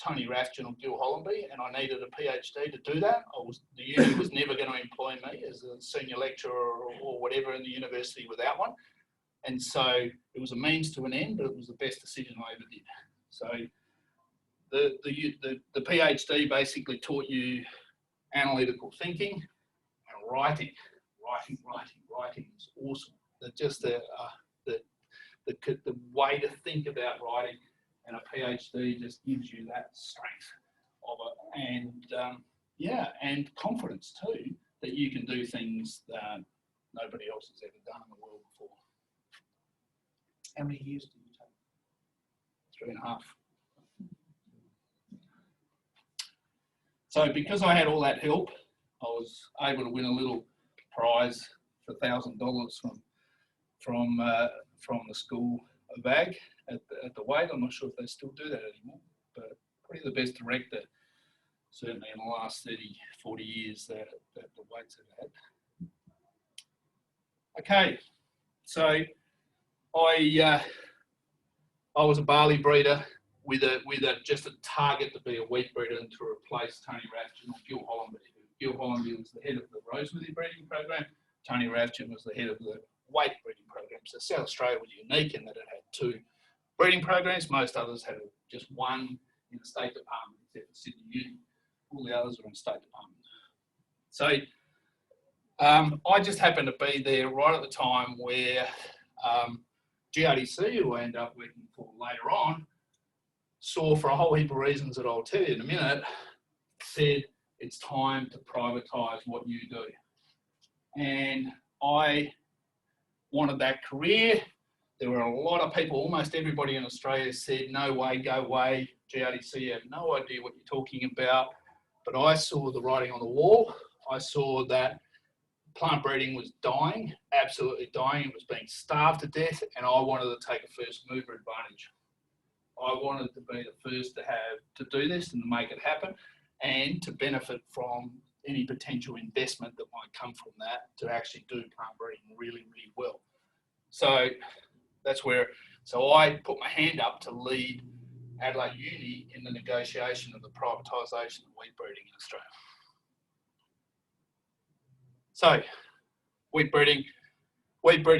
Tony Rafton or Gil Hollenby, and I needed a PhD to do that. The uni was never going to employ me as a senior lecturer or whatever in the university without one. And so it was a means to an end, but it was the best decision I ever did. So the PhD basically taught you analytical thinking and writing. Writing was awesome. Just the way to think about writing, and a PhD just gives you that strength of it, and confidence too that you can do things that nobody else has ever done in the world before. How many years did you take? 3.5. So because I had all that help, I was able to win a little prize for $1,000 from the School of Ag at the Wade. I'm not sure if they still do that anymore, but probably the best director, certainly in the last 30, 40 years that the Wade's ever had. Okay, so I was a barley breeder with just a target to be a wheat breeder and to replace Tony Rafton or Gil Hollenby. Gil Hollenby was the head of the Roseworthy breeding program. Tony Rafton was the head of the wheat breeding program. So South Australia was unique in that it had 2 breeding programs. Most others had just one in the State Department, except for Sydney Uni. All the others were in State Department. So I just happened to be there right at the time where GRDC, who I ended up working for later on, saw, for a whole heap of reasons that I'll tell you in a minute, said it's time to privatise what you do. And I wanted that career. There were a lot of people, almost everybody in Australia said, no way, go away, GRDC, you have no idea what you're talking about. But I saw the writing on the wall. I saw that plant breeding was dying, absolutely dying. It was being starved to death, and I wanted to take a first mover advantage. I wanted to be the first to do this and to make it happen, and to benefit from any potential investment that might come from that to actually do plant breeding really, really well. So that's where, I put my hand up to lead Adelaide Uni in the negotiation of the privatisation of wheat breeding in Australia. So wheat breeding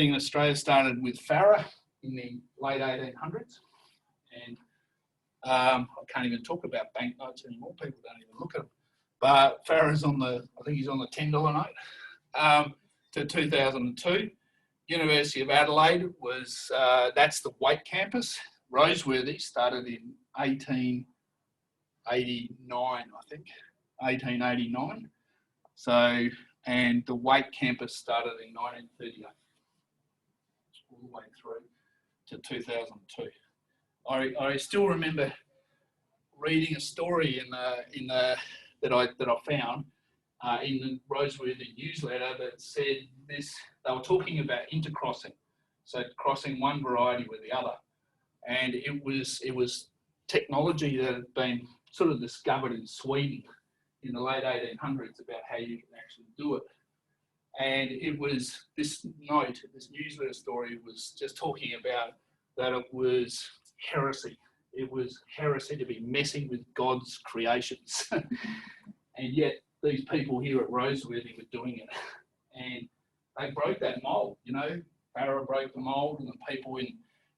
in Australia started with farrow in the late 1800s. And I can't even talk about banknotes anymore. People don't even look at them. But farrow's I think he's on the $10 note, to 2002. University of Adelaide was, that's the Wake campus. Roseworthy started in 1889, I think, 1889. So, and the Wake campus started in 1938, all the way through to 2002. I still remember reading a story that I found in the Roseworthy newsletter that said this. They were talking about intercrossing, so crossing one variety with the other, and it was technology that had been sort of discovered in Sweden in the late 1800s about how you can actually do it. And it was this newsletter story was just talking about that it was heresy. It was heresy to be messing with God's creations. And yet these people here at Roseworthy were doing it. And they broke that mould, Farrow broke the mould, and the people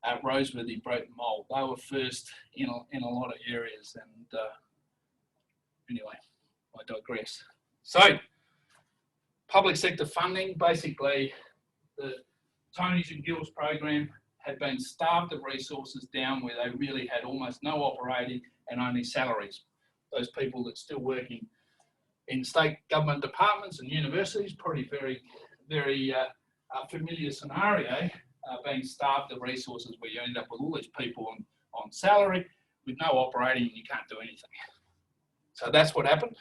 at Roseworthy broke the mould. They were first in a lot of areas. And anyway, I digress. So, public sector funding, basically the Tony's and Gil's program had been starved of resources down where they really had almost no operating and only salaries. Those people that still working in state government departments and universities, probably very familiar scenario, being starved of resources where you end up with all these people on salary with no operating and you can't do anything. So that's what happened.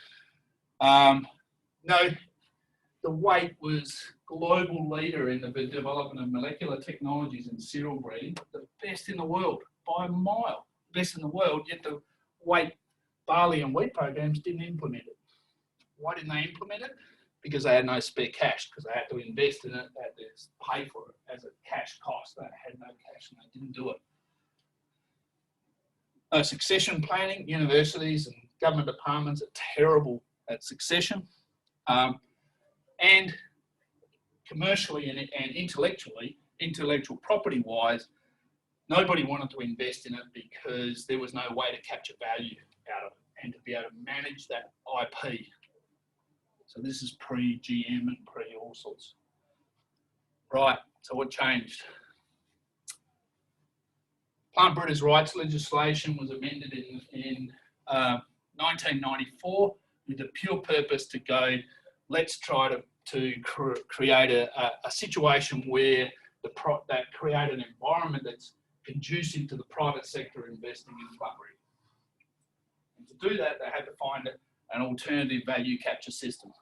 No, the Wait was global leader in the development of molecular technologies in cereal breeding, the best in the world by a mile, best in the world, yet the Wait barley and wheat programs didn't implement it. Why didn't they implement it? Because they had no spare cash, because they had to invest in it, they had to pay for it as a cash cost. They had no cash and they didn't do it. Succession planning, universities and government departments are terrible at succession. And commercially and intellectually, intellectual property wise, nobody wanted to invest in it because there was no way to capture value out of it and to be able to manage that IP. So this is pre-GM and pre-all sorts. Right, so what changed? Plant breeders' rights legislation was amended in 1994 with the pure purpose to go, let's try to create a situation where that create an environment that's conducive to the private sector investing in plant breeding. And to do that, they had to find an alternative value capture system.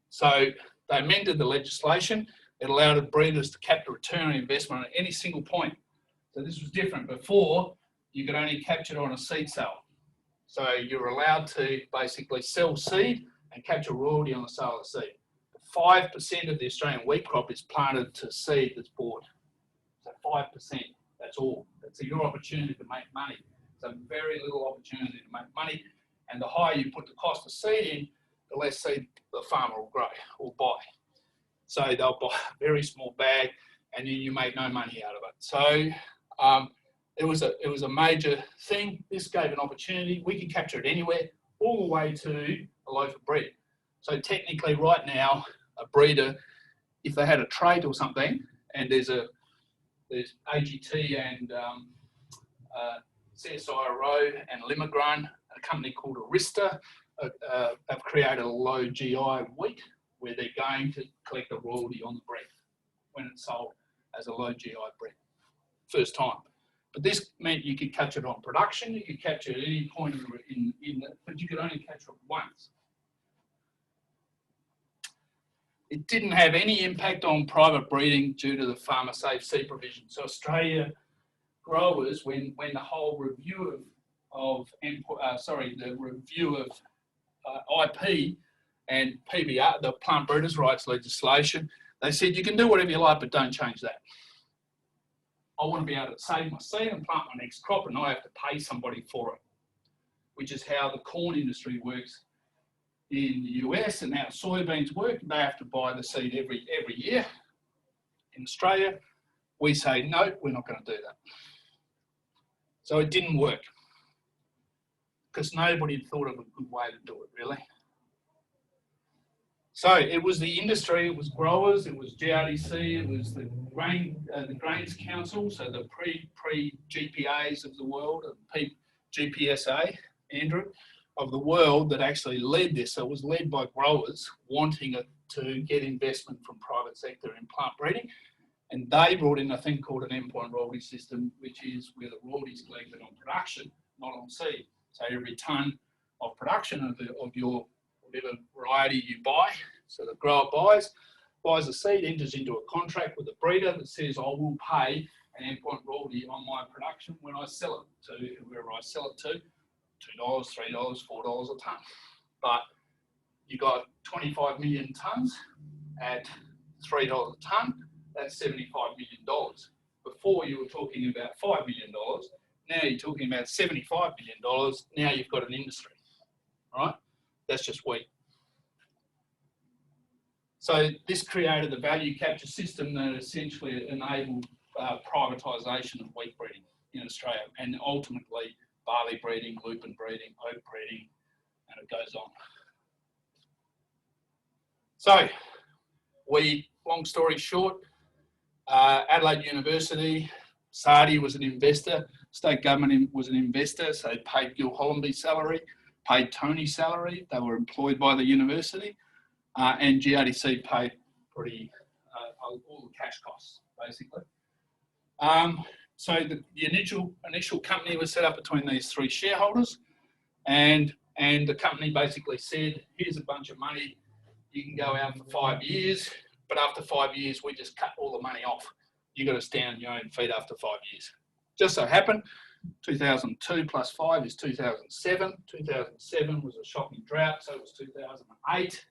So they amended the legislation. It allowed breeders to capture return on investment at any single point. So this was different. Before, you could only capture it on a seed sale. So you're allowed to basically sell seed and capture royalty on the sale of seed. 5% of the Australian wheat crop is planted to seed that's bought. So 5%, that's all. That's your opportunity to make money. So very little opportunity to make money. And the higher you put the cost of seed in, the less seed the farmer will grow or buy. So they'll buy a very small bag and then you make no money out of it. So it was a major thing. This gave an opportunity. We can capture it anywhere, all the way to a loaf of bread. So technically right now, a breeder, if they had a trait or something, and there's AGT and CSIRO and Limagran, a company called Arista, have created a low GI wheat where they're going to collect a royalty on the bread when it's sold as a low GI bread, first time. But this meant you could capture it on production, you could capture it at any point in it, but you could only capture it once. It didn't have any impact on private breeding due to the farmer safe seed provision. So Australia growers, when the whole review of IP and PBR, the plant breeders' rights legislation, they said you can do whatever you like, but don't change that. I want to be able to save my seed and plant my next crop, and I have to pay somebody for it, which is how the corn industry works in the US and how soybeans work. They have to buy the seed every year. In Australia, we say, no, we're not going to do that. So it didn't work because nobody had thought of a good way to do it, really. So it was the industry, it was growers, it was GRDC, it was the Grains Council, so the pre-GPAs of the world, GPSA, Andrew, of the world that actually led this. So it was led by growers wanting it to get investment from private sector in plant breeding. And they brought in a thing called an endpoint royalty system, which is where the royalties collected on production, not on seed. So every tonne of production of your whatever variety you buy, so the grower buys the seed, enters into a contract with the breeder that says, I will pay an endpoint royalty on my production when I sell it to whoever I sell it to, $2, $3, $4 a tonne. But you got 25 million tonnes at $3 a tonne, that's $75 million. Before you were talking about $5 million, now you're talking about $75 million, now you've got an industry, right? That's just wheat. So this created the value capture system that essentially enabled privatisation of wheat breeding in Australia, and ultimately barley breeding, lupin breeding, oat breeding, and it goes on. So long story short, Adelaide University, SARDI was an investor, state government was an investor, so they paid Gil Hollenby's salary. paid Tony's salary. They were employed by the university, and GRDC paid pretty all the cash costs, basically. So the initial company was set up between these three shareholders, and the company basically said, here's a bunch of money, you can go out for 5 years, but after 5 years, we just cut all the money off. You've got to stand on your own feet after 5 years. Just so happened, 2002 plus 5 is 2007. 2007 was a shocking drought, so it was 2008.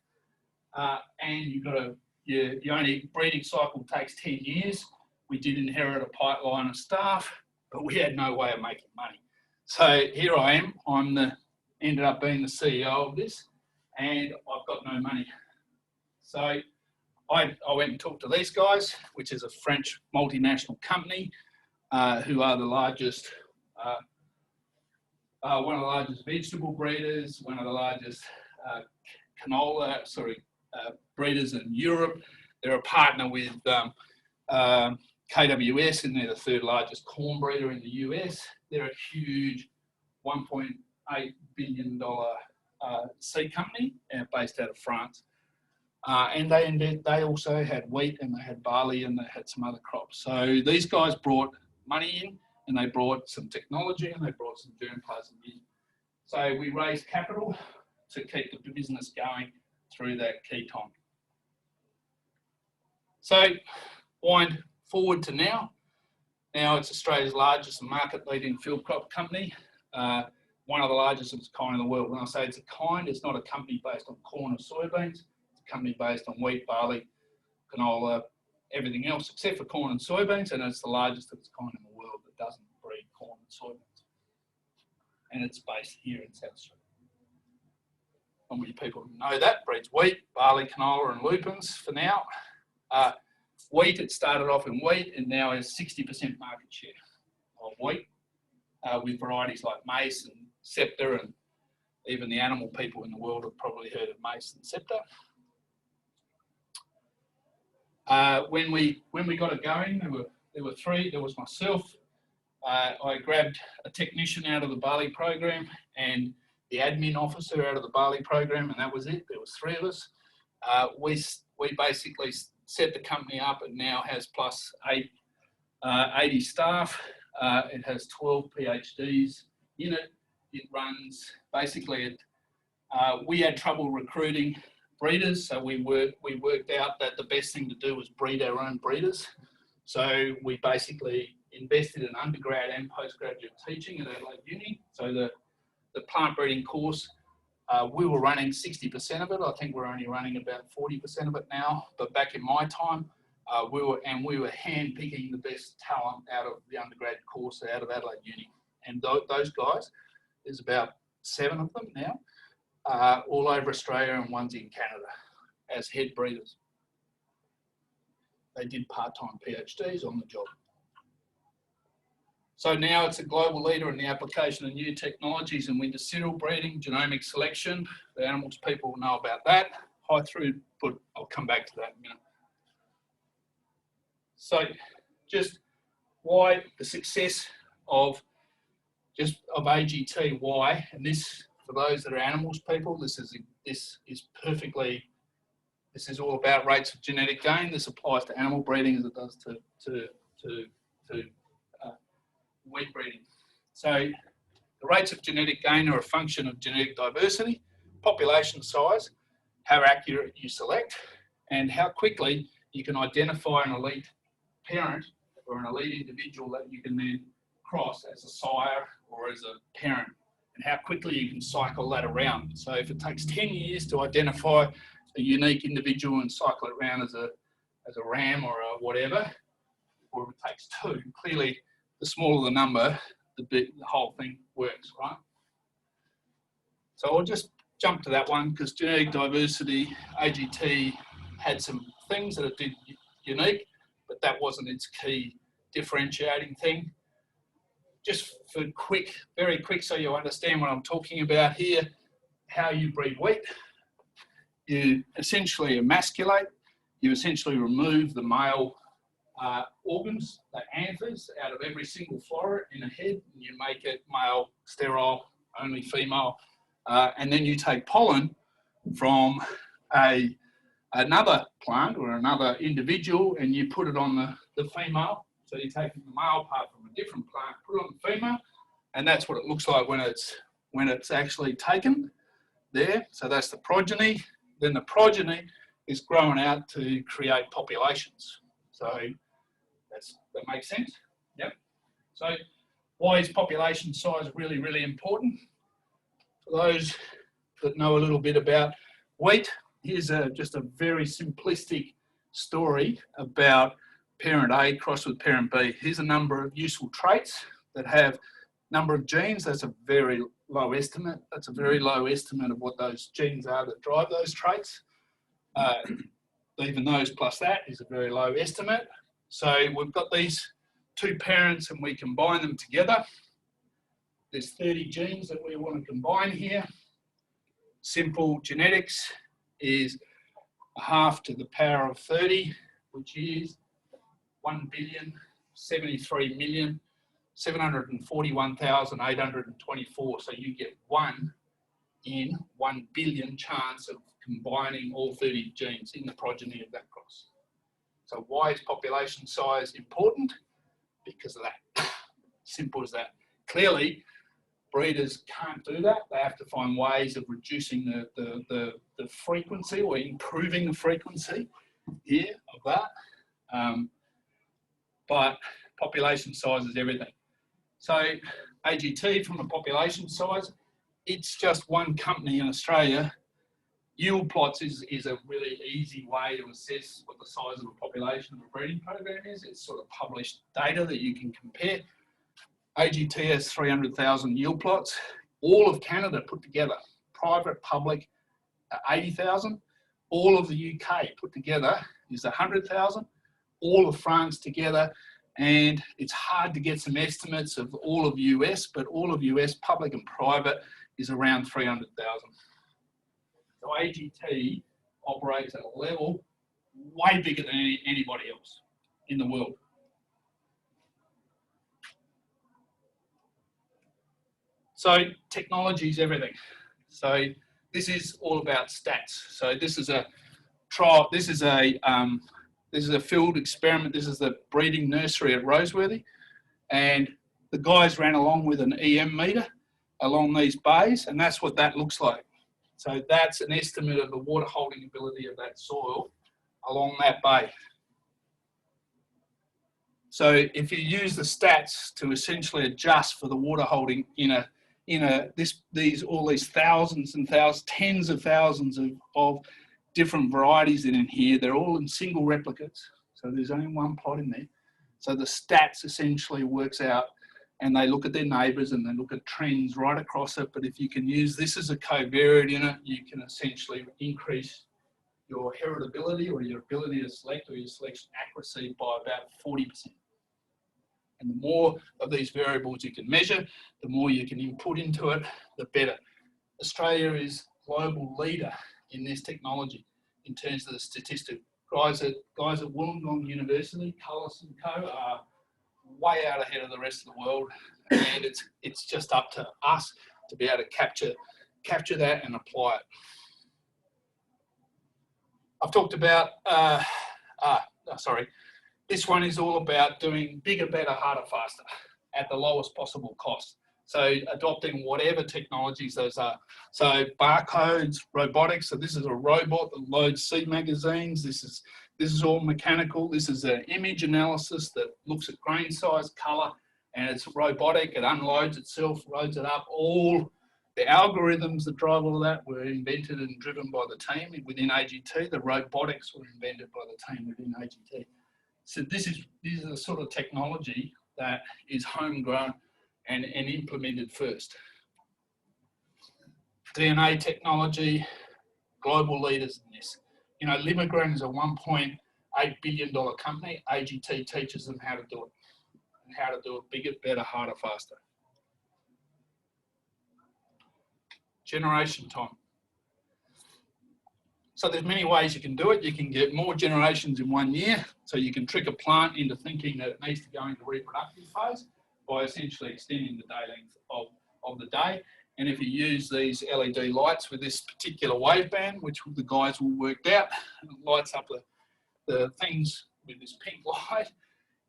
And your only breeding cycle takes 10 years. We did inherit a pipeline of staff, but we had no way of making money. So here I am. Ended up being the CEO of this, and I've got no money. So I went and talked to these guys, which is a French multinational company, who are the largest, one of the largest vegetable breeders, one of the largest breeders in Europe. They're a partner with KWS, and they're the third largest corn breeder in the US. They're a huge $1.8 billion seed company based out of France. And they also had wheat, and they had barley, and they had some other crops. So these guys brought money in, and they brought some technology, and they brought some germplasm in. So we raised capital to keep the business going through that key time. So wind forward to now. Now it's Australia's largest market-leading field crop company. One of the largest of its kind in the world. When I say it's a kind, it's not a company based on corn or soybeans. It's a company based on wheat, barley, canola, everything else except for corn and soybeans, and it's the largest of its kind in the world that doesn't breed corn and soybeans. And it's based here in South Australia. Not many people know that. Breeds wheat, barley, canola, and lupins for now. Wheat, it started off in wheat and now has 60% market share of wheat, with varieties like Mace and Scepter, and even the animal people in the world have probably heard of Mace and Scepter. When we got it going, there were three. There was myself. I grabbed a technician out of the barley program and the admin officer out of the barley program, and that was it. There was three of us. We basically set the company up. It now has plus 80 staff. It has 12 PhDs in it. It runs basically. We had trouble recruiting breeders, so we worked out that the best thing to do was breed our own breeders. So we basically invested in undergrad and postgraduate teaching at Adelaide Uni. So the plant breeding course, we were running 60% of it. I think we're only running about 40% of it now. But back in my time, we were hand picking the best talent out of the undergrad course out of Adelaide Uni. And those guys, there's about 7 of them now, all over Australia, and one's in Canada as head breeders. They did part-time PhDs on the job. So now it's a global leader in the application of new technologies in winter cereal breeding, genomic selection. The animals people know about that. High throughput, I'll come back to that in a minute. So just why the success of AGT, why, and this, for those that are animals people, this is all about rates of genetic gain. This applies to animal breeding as it does to wheat breeding. So the rates of genetic gain are a function of genetic diversity, population size, how accurate you select, and how quickly you can identify an elite parent or an elite individual that you can then cross as a sire or as a parent, and how quickly you can cycle that around. So if it takes 10 years to identify a unique individual and cycle it around as a ram or a whatever, or if it takes 2, clearly the smaller the number, the whole thing works, right? So I'll just jump to that one because genetic diversity, AGT had some things that it did unique, but that wasn't its key differentiating thing. Just for very quick, so you understand what I'm talking about here, how you breed wheat. You essentially emasculate, you essentially remove the male organs, the anthers, out of every single flora in a head, and you make it male, sterile, only female and then you take pollen from another plant or another individual and you put it on the female. So you take the male part from a different plant, put it on the female, and that's what it looks like when it's actually taken there. So that's the progeny. Then the progeny is grown out to create populations. So that makes sense. Yep. So why is population size really, really important? For those that know a little bit about wheat, here's just a very simplistic story about parent A crossed with parent B. Here's a number of useful traits that have number of genes. That's a very low estimate. That's a very low estimate of what those genes are that drive those traits. Even those plus that is a very low estimate. So we've got these two parents and we combine them together. There's 30 genes that we want to combine here. Simple genetics is 1/2 to the power of 30, which is 1,073,741,824. So you get 1 in 1 billion chance of combining all 30 genes in the progeny of that cross. So why is population size important? Because of that. Simple as that. Clearly, breeders can't do that. They have to find ways of reducing the frequency or improving the frequency here of that. But population size is everything. So AGT from a population size, it's just one company in Australia. Yield plots is a really easy way to assess what the size of a population of a breeding program is. It's sort of published data that you can compare. AGT has 300,000 yield plots. All of Canada put together, private, public, 80,000. All of the UK put together is 100,000. All of France together, and it's hard to get some estimates of all of US, but all of US public and private is around 300,000. So AGT operates at a level way bigger than anybody else in the world. So technology is everything. So this is all about stats. So this is a trial. This is a field experiment. This is the breeding nursery at Roseworthy, and the guys ran along with an EM meter along these bays, and that's what that looks like. So that's an estimate of the water holding ability of that soil along that bay. So if you use the stats to essentially adjust for the water holding all these thousands and thousands, tens of thousands of different varieties in here, they're all in single replicates. So there's only one plot in there. So the stats essentially works out, and they look at their neighbours and they look at trends right across it. But if you can use this as a covariate in it, you can essentially increase your heritability or your ability to select or your selection accuracy by about 40%. And the more of these variables you can measure, the more you can input into it, the better. Australia is global leader in this technology in terms of the statistics. Guys at Wollongong University, Cullis and Co, are way out ahead of the rest of the world, and it's just up to us to be able to capture that and apply it. I've talked about this one is all about doing bigger, better, harder, faster at the lowest possible cost. So adopting whatever technologies those are. So barcodes, robotics. So this is a robot that loads seed magazines. This is all mechanical. This is an image analysis that looks at grain size, colour, and it's robotic. It unloads itself, loads it up. All the algorithms that drive all of that were invented and driven by the team within AGT. The robotics were invented by the team within AGT. So this is the sort of technology that is homegrown and implemented first. DNA technology, global leaders in this. You know, Limogran is a $1.8 billion company. AGT teaches them how to do it, and how to do it bigger, better, harder, faster. Generation time. So there's many ways you can do it. You can get more generations in 1 year. So you can trick a plant into thinking that it needs to go into reproductive phase by essentially extending the day length of the day. And if you use these LED lights with this particular waveband, which the guys will work out, and it lights up the things with this pink light,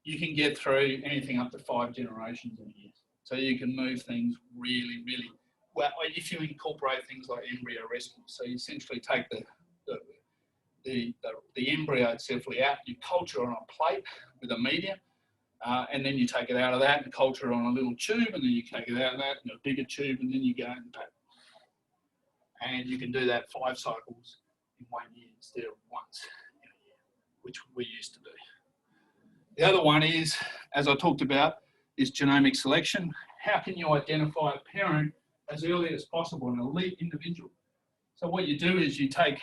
you can get through anything up to 5 generations in a year. So you can move things really, really well if you incorporate things like embryo rescue. So you essentially take the embryo itself out, you culture on a plate with a medium, and then you take it out of that and culture on a little tube, and then you take it out of that in a bigger tube, and then you go and pack. And you can do that 5 cycles in 1 year instead of once in a year, which we used to do. The other one is, as I talked about, is genomic selection. How can you identify a parent as early as possible, an elite individual? So what you do is you take,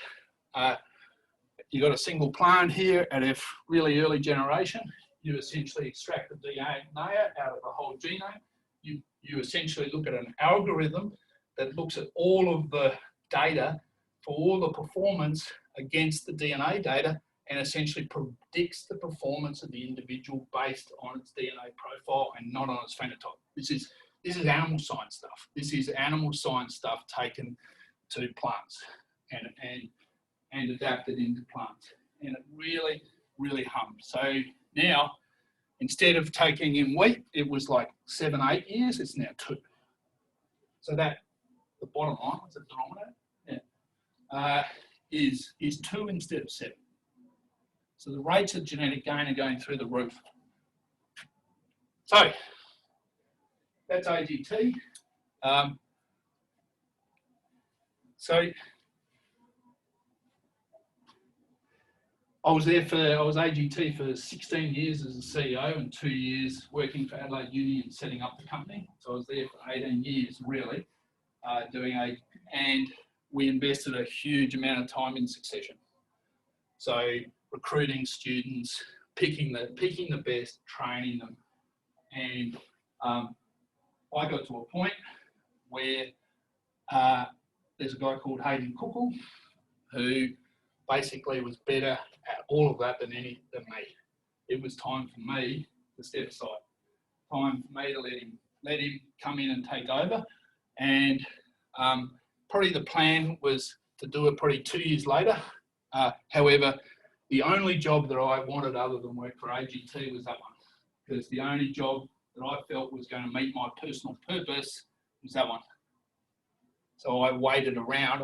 you've got a single plant here at a really early generation. You essentially extract the DNA out of the whole genome. You essentially look at an algorithm that looks at all of the data for all the performance against the DNA data, and essentially predicts the performance of the individual based on its DNA profile and not on its phenotype. This is animal science stuff. This is animal science stuff taken to plants and adapted into plants. And it really, really hums. So now, instead of taking in wheat, it was like 7, 8 years, it's now 2. So that, the bottom line, what's the denominator? Yeah. Is 2 instead of 7. So the rates of genetic gain are going through the roof. So that's AGT. So I was AGT for 16 years as a CEO and 2 years working for Adelaide Uni and setting up the company. So I was there for 18 years really and we invested a huge amount of time in succession. So recruiting students, picking the best, training them. And I got to a point where there's a guy called Mccoll who basically was better at all of that than me. It was time for me to step aside. Time for me to let him come in and take over. And probably the plan was to do it probably 2 years later. However, the only job that I wanted other than work for AGT was that one, because the only job that I felt was going to meet my personal purpose was that one. So I waited around.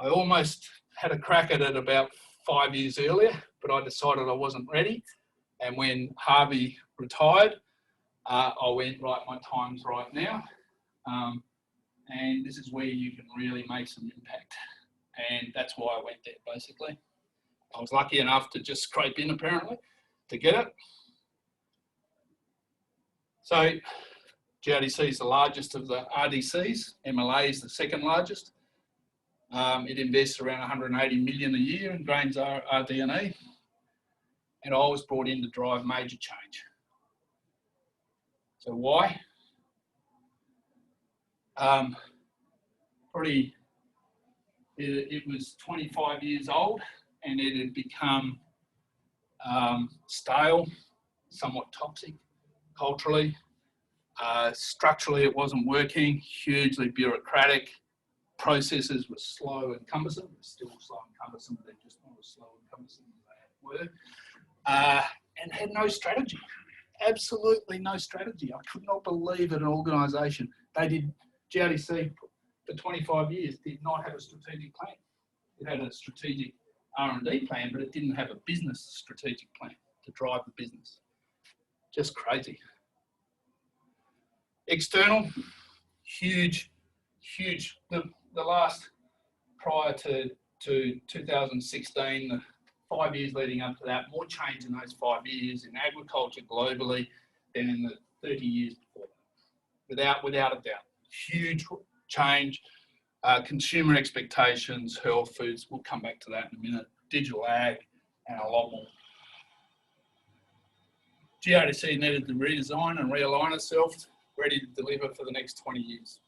I almost had a crack at it about 5 years earlier, but I decided I wasn't ready. And when Harvey retired, I went, right, my time's right now. And this is where you can really make some impact. And that's why I went there, basically. I was lucky enough to just scrape in, apparently, to get it. So GRDC is the largest of the RDCs. MLA is the second largest. It invests around 180 million a year in grains RD&E. And I was brought in to drive major change. So why? It was 25 years old and it had become stale, somewhat toxic culturally. Structurally, it wasn't working, hugely bureaucratic. Processes were slow and cumbersome. They're still slow and cumbersome, they're just not as slow and cumbersome as they were. And had no strategy. Absolutely no strategy. I could not believe that an organisation, GRDC for 25 years did not have a strategic plan. It had a strategic R&D plan, but it didn't have a business strategic plan to drive the business. Just crazy. External, huge. The last, prior to 2016, the 5 years leading up to that, more change in those 5 years in agriculture globally than in the 30 years before that. Without a doubt. Huge change. Consumer expectations, health foods, we'll come back to that in a minute. Digital ag, and a lot more. GRDC needed to redesign and realign itself, ready to deliver for the next 20 years.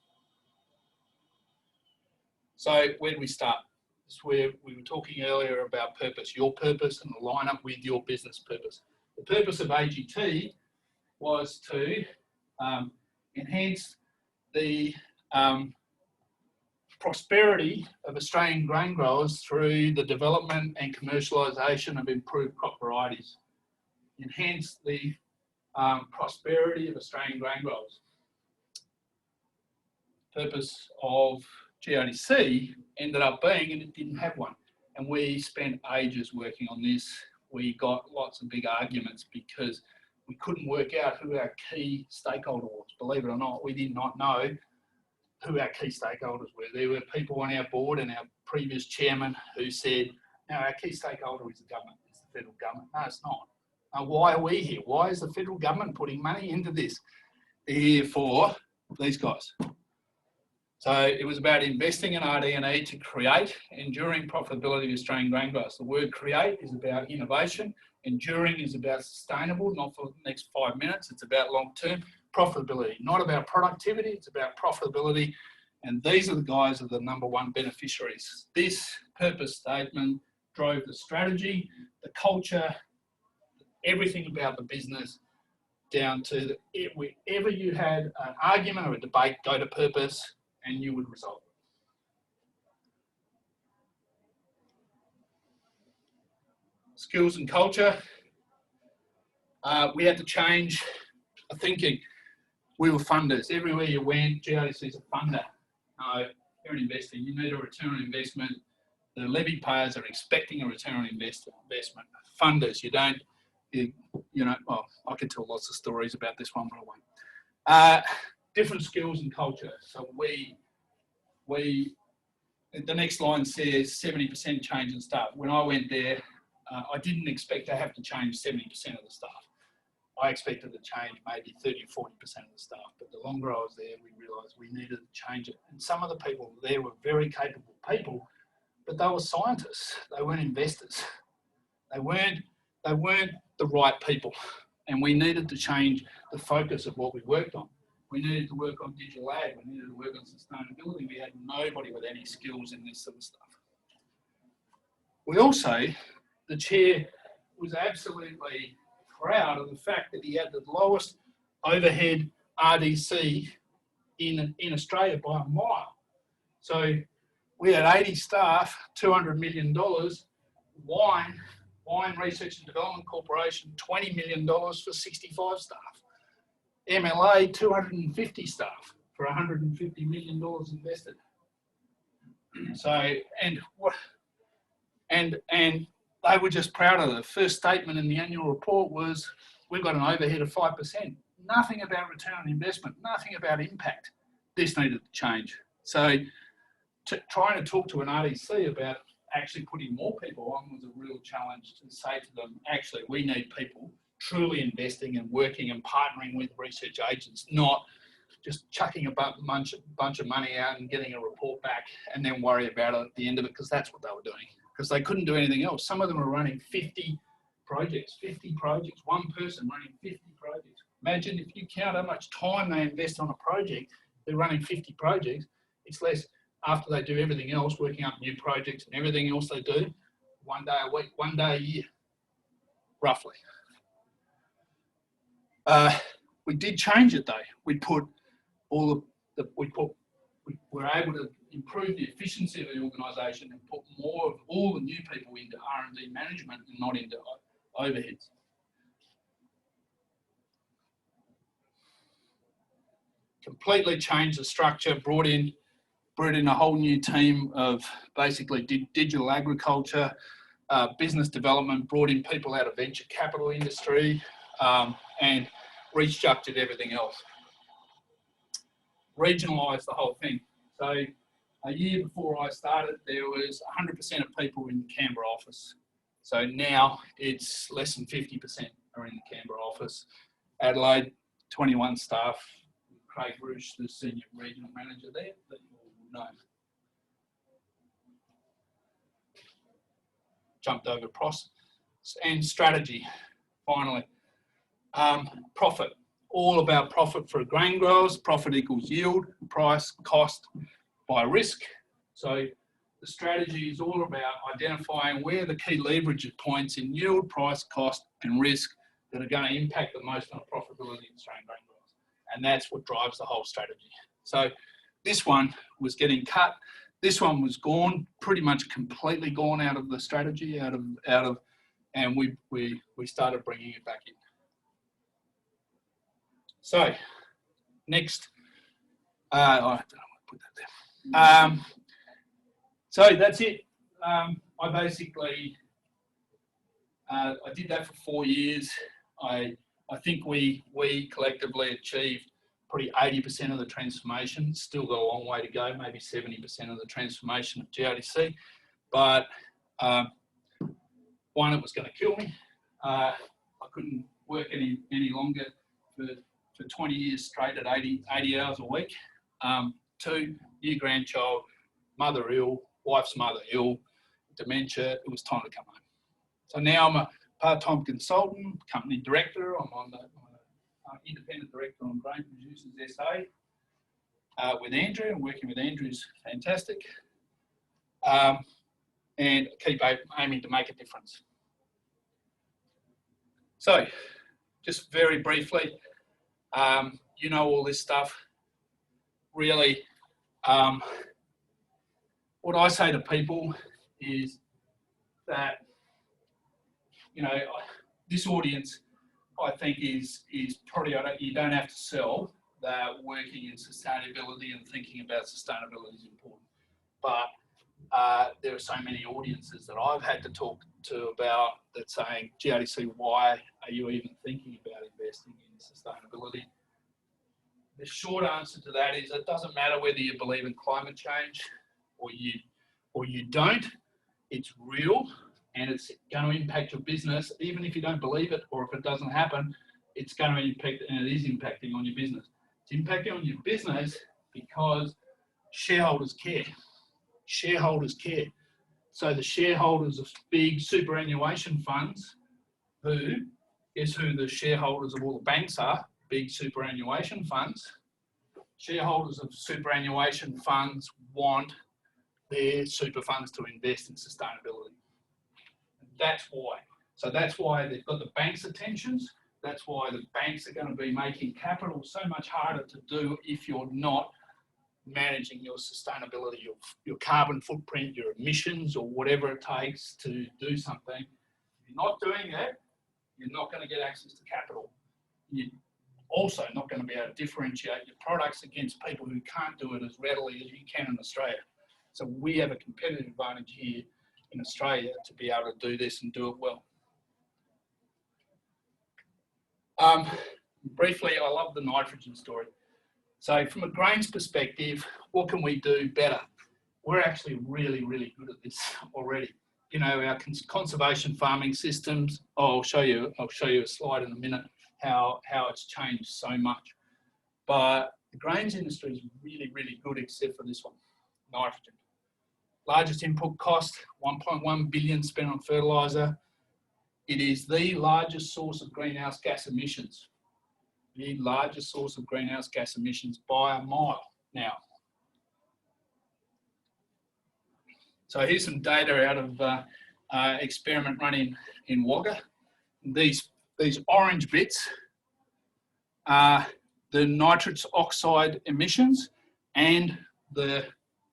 So where do we start? This is where we were talking earlier about purpose, your purpose, and align up with your business purpose. The purpose of AGT was to enhance the prosperity of Australian grain growers through the development and commercialisation of improved crop varieties. Enhance the prosperity of Australian grain growers. Purpose of GRDC ended up being, and it didn't have one. And we spent ages working on this. We got lots of big arguments because we couldn't work out who our key stakeholder was. Believe it or not, we did not know who our key stakeholders were. There were people on our board and our previous chairman who said, no, our key stakeholder is the government, it's the federal government. No, it's not. Now, why are we here? Why is the federal government putting money into this? They're here for these guys. So it was about investing in RD&E to create enduring profitability of Australian grain growers. The word create is about innovation. Enduring is about sustainable, not for the next 5 minutes. It's about long-term profitability, not about productivity. It's about profitability. And these are the guys that are the #1 beneficiaries. This purpose statement drove the strategy, the culture, everything about the business, down to wherever you had an argument or a debate, go to purpose and you would resolve it. Skills and culture. We had to change our thinking. We were funders. Everywhere you went, GRDC is a funder. You're an investor. You need a return on investment. The levy payers are expecting a return on investment. Funders, you don't, you know, well, I could tell lots of stories about this one, but I won't. Different skills and culture. So the next line says 70% change in staff. When I went there, I didn't expect to have to change 70% of the staff. I expected to change maybe 30 or 40% of the staff, but the longer I was there, we realised we needed to change it. And some of the people there were very capable people, but they were scientists. They weren't investors. They weren't the right people. And we needed to change the focus of what we worked on. We needed to work on digital ag. We needed to work on sustainability. We had nobody with any skills in this sort of stuff. We also, the chair was absolutely proud of the fact that he had the lowest overhead RDC in Australia by a mile. So we had 80 staff, $200 million, Wine Research and Development Corporation, $20 million for 65 staff. MLA, 250 staff for $150 million invested. So, and they were just proud of it. The first statement in the annual report was, we've got an overhead of 5%. Nothing about return on investment, nothing about impact. This needed to change. So trying to talk to an RDC about actually putting more people on was a real challenge, to say to them, actually, we need people truly investing and working and partnering with research agents, not just chucking a bunch of money out and getting a report back and then worry about it at the end of it, because that's what they were doing, because they couldn't do anything else. Some of them were running 50 projects, one person running 50 projects. Imagine if you count how much time they invest on a project, they're running 50 projects. It's less after they do everything else, working up new projects and everything else they do, 1 day a week, 1 day a year, roughly. We did change it though. We put all we were able to improve the efficiency of the organisation and put more of all the new people into R&D management and not into overheads. Completely changed the structure, brought in a whole new team of basically digital agriculture, business development, brought in people out of venture capital industry, and restructured everything else. Regionalised the whole thing. So a year before I started, there was 100% of people in the Canberra office. So now it's less than 50% are in the Canberra office. Adelaide, 21 staff. Craig Roosh, the senior regional manager there, that you all know. Jumped over process and strategy, finally. Profit, all about profit for grain growers. Profit equals yield, price, cost by risk. So the strategy is all about identifying where the key leverage points in yield, price, cost and risk that are going to impact the most on profitability in Australian grain growers. And that's what drives the whole strategy. So this one was getting cut. This one was gone, pretty much completely gone out of the strategy, and we started bringing it back in. So next, I don't know what to put that there. So that's it. I basically, I did that for 4 years. I think we collectively achieved probably 80% of the transformation. Still got a long way to go, maybe 70% of the transformation of GRDC. But one, it was going to kill me. I couldn't work any longer for 20 years straight at 80 hours a week. 2, new grandchild, mother ill, wife's mother ill, dementia. It was time to come home. So now I'm a part-time consultant, company director. I'm on the independent director on Grain Producers SA with Andrew. I'm working with Andrew, is fantastic. And keep aiming to make a difference. So, just very briefly, you know all this stuff. Really, what I say to people is that, you know, this audience, I think, is probably, you don't have to sell that working in sustainability and thinking about sustainability is important. But there are so many audiences that I've had to talk to about that saying, GRDC, why are you even thinking about investing in sustainability? The short answer to that is it doesn't matter whether you believe in climate change or you don't. It's real and it's going to impact your business, even if you don't believe it, or if it doesn't happen, it's going to impact, and it is impacting on your business. It's impacting on your business because shareholders care. Shareholders care. So the shareholders of big superannuation funds, guess who the shareholders of all the banks are? Big superannuation funds. Shareholders of superannuation funds want their super funds to invest in sustainability. That's why. So that's why they've got the banks' attentions. That's why the banks are going to be making capital so much harder to do if you're not managing your sustainability, your carbon footprint, your emissions, or whatever it takes to do something. If you're not doing it, you're not going to get access to capital. You're also not going to be able to differentiate your products against people who can't do it as readily as you can in Australia. So we have a competitive advantage here in Australia to be able to do this and do it well. Briefly, I love the nitrogen story. So from a grains perspective, what can we do better? We're actually really, really good at this already. You know, our conservation farming systems, I'll show you a slide in a minute, how it's changed so much. But the grains industry is really, really good except for this one, nitrogen. Largest input cost, 1.1 billion spent on fertiliser. It is the largest source of greenhouse gas emissions. The largest source of greenhouse gas emissions by a mile now. So here's some data out of experiment running in Wagga. These orange bits are the nitrous oxide emissions and the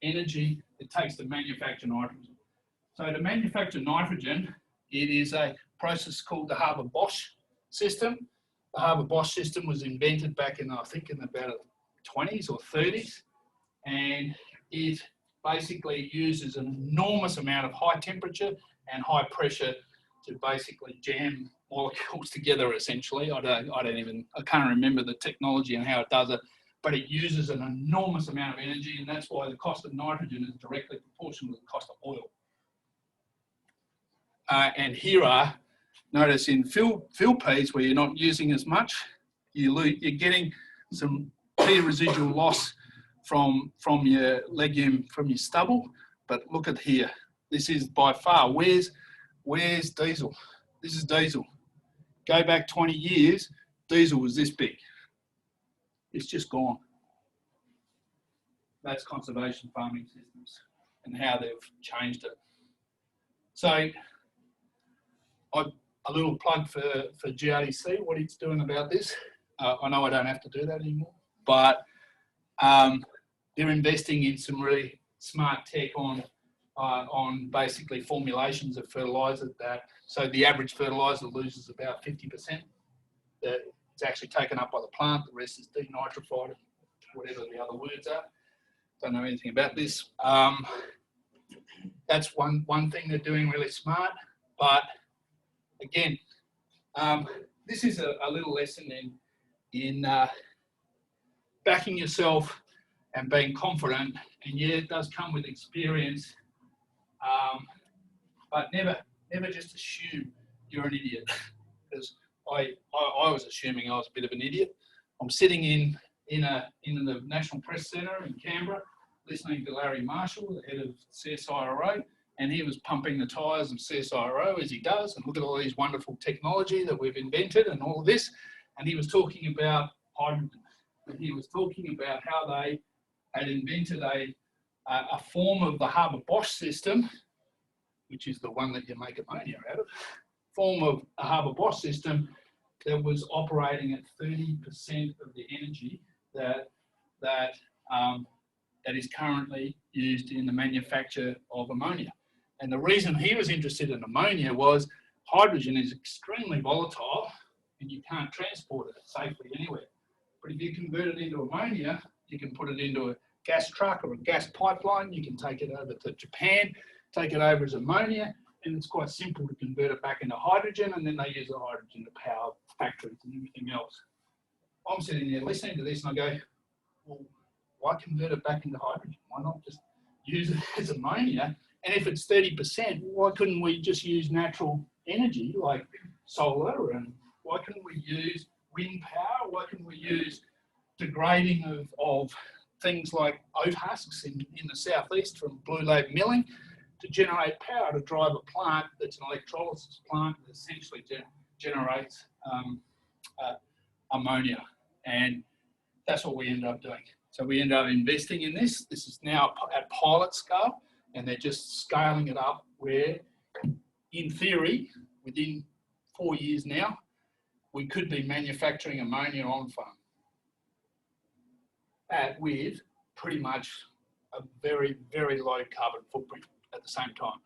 energy it takes to manufacture nitrogen. So to manufacture nitrogen, it is a process called the Haber-Bosch system. The Haber-Bosch system was invented back in, I think, in about the 20s or 30s, and it basically uses an enormous amount of high temperature and high pressure to basically jam molecules together. Essentially, I can't remember the technology and how it does it, but it uses an enormous amount of energy, and that's why the cost of nitrogen is directly proportional to the cost of oil. And here are, notice in field peas where you're not using as much, you're getting some pea residual loss from your legume, from your stubble. But look at here, this is by far, where's diesel? This is diesel. Go back 20 years, diesel was this big. It's just gone. That's conservation farming systems and how they've changed it. So, a little plug for GRDC, what it's doing about this. I know I don't have to do that anymore, but they're investing in some really smart tech on basically formulations of fertiliser so the average fertiliser loses about 50%. It's actually taken up by the plant, the rest is denitrified, whatever the other words are. Don't know anything about this. That's one thing they're doing really smart. But again, this is a little lesson in backing yourself and being confident. And yeah, it does come with experience, but never just assume you're an idiot. Because I was assuming I was a bit of an idiot. I'm sitting in the National Press Centre in Canberra, listening to Larry Marshall, the head of CSIRO, and he was pumping the tyres of CSIRO as he does, and look at all these wonderful technology that we've invented and all of this. And he was talking about hydrogen, and he was talking about how they had invented a form of the Haber-Bosch system, which is the one that you make ammonia out of, form of a Haber-Bosch system that was operating at 30% of the energy that is currently used in the manufacture of ammonia. And the reason he was interested in ammonia was hydrogen is extremely volatile and you can't transport it safely anywhere. But if you convert it into ammonia, you can put it into a gas truck or a gas pipeline, you can take it over to Japan, take it over as ammonia, and it's quite simple to convert it back into hydrogen, and then they use the hydrogen to power factories and everything else. I'm sitting there listening to this and I go, well, why convert it back into hydrogen? Why not just use it as ammonia? And if it's 30%, why couldn't we just use natural energy like solar? And why couldn't we use wind power? Why couldn't we use degrading of things like oat husks in the southeast from blue lobe milling to generate power to drive a plant that's an electrolysis plant that essentially generates ammonia? And that's what we ended up doing. So we ended up investing in this. This is now at pilot scale, and they're just scaling it up where, in theory, within 4 years now, we could be manufacturing ammonia on farm with pretty much a very, very low carbon footprint at the same time.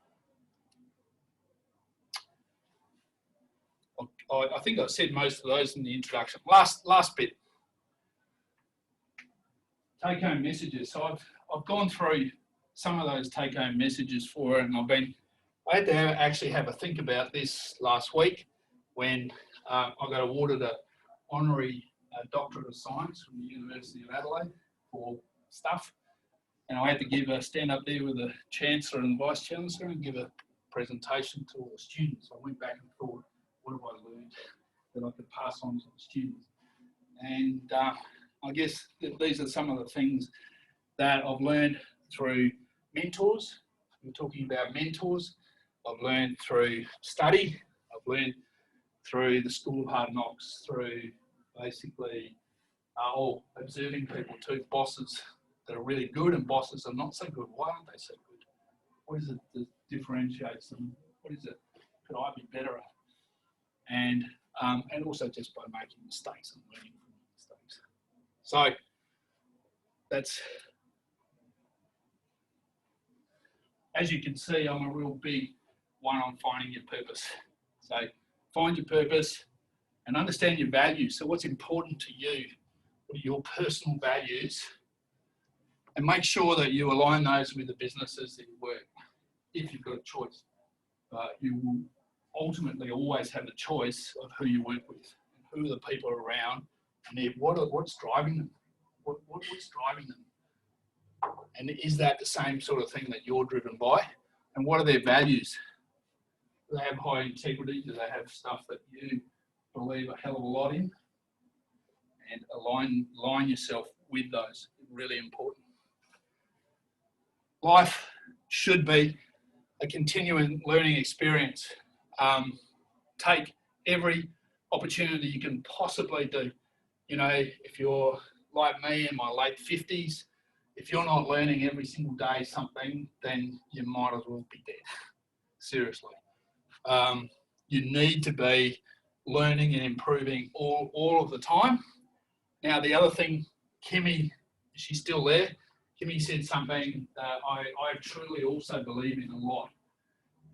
I think I said most of those in the introduction. Last bit. Take-home messages. So I've gone through some of those take-home messages for her, and I had to actually have a think about this last week when I got awarded an honorary Doctorate of Science from the University of Adelaide for stuff, and I had to stand up there with the Chancellor and the Vice Chancellor and give a presentation to all the students. I went back and thought, what have I learned that I could pass on to the students? And I guess these are some of the things that I've learned through mentors. We're talking about mentors. I've learned through study. I've learned through the School of Hard Knocks, through basically observing people too, bosses that are really good and bosses are not so good. Why aren't they so good? What is it that differentiates them? What is it could I be better at? And also just by making mistakes and learning from mistakes. So that's, as you can see, I'm a real big one on finding your purpose. So find your purpose and understand your values. So what's important to you? What are your personal values? And make sure that you align those with the businesses that you work. If you've got a choice, you will ultimately always have the choice of who you work with, and who are the people around, and what's driving them. What's driving them? And is that the same sort of thing that you're driven by? And what are their values? Do they have high integrity? Do they have stuff that you believe a hell of a lot in? And align yourself with those. Really important. Life should be a continuing learning experience. Take every opportunity you can possibly do. You know, if you're like me in my late 50s, if you're not learning every single day something, then you might as well be dead. Seriously. You need to be learning and improving all of the time. Now, the other thing, Kimi, she's still there. Kimi said something that I truly also believe in a lot,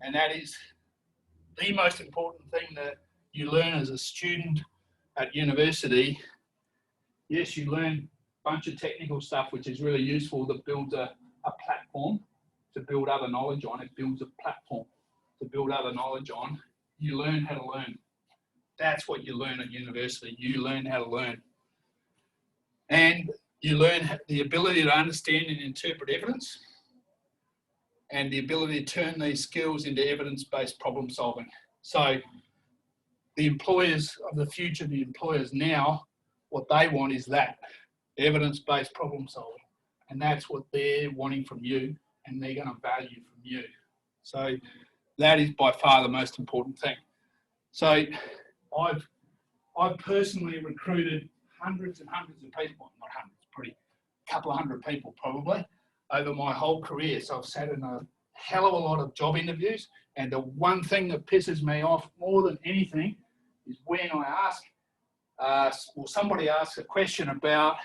and that is the most important thing that you learn as a student at university. Yes, you learn a bunch of technical stuff, which is really useful, that builds a platform to build other knowledge on. It builds a platform to build other knowledge on. You learn how to learn. That's what you learn at university. You learn how to learn. And you learn the ability to understand and interpret evidence, and the ability to turn these skills into evidence-based problem solving. So the employers of the future, the employers now, what they want is that, evidence-based problem solving. And that's what they're wanting from you, and they're going to value from you. So that is by far the most important thing. So I've personally recruited hundreds and hundreds of people, not hundreds, a couple of hundred people probably, over my whole career. So I've sat in a hell of a lot of job interviews, and the one thing that pisses me off more than anything is when I ask, or somebody asks a question about,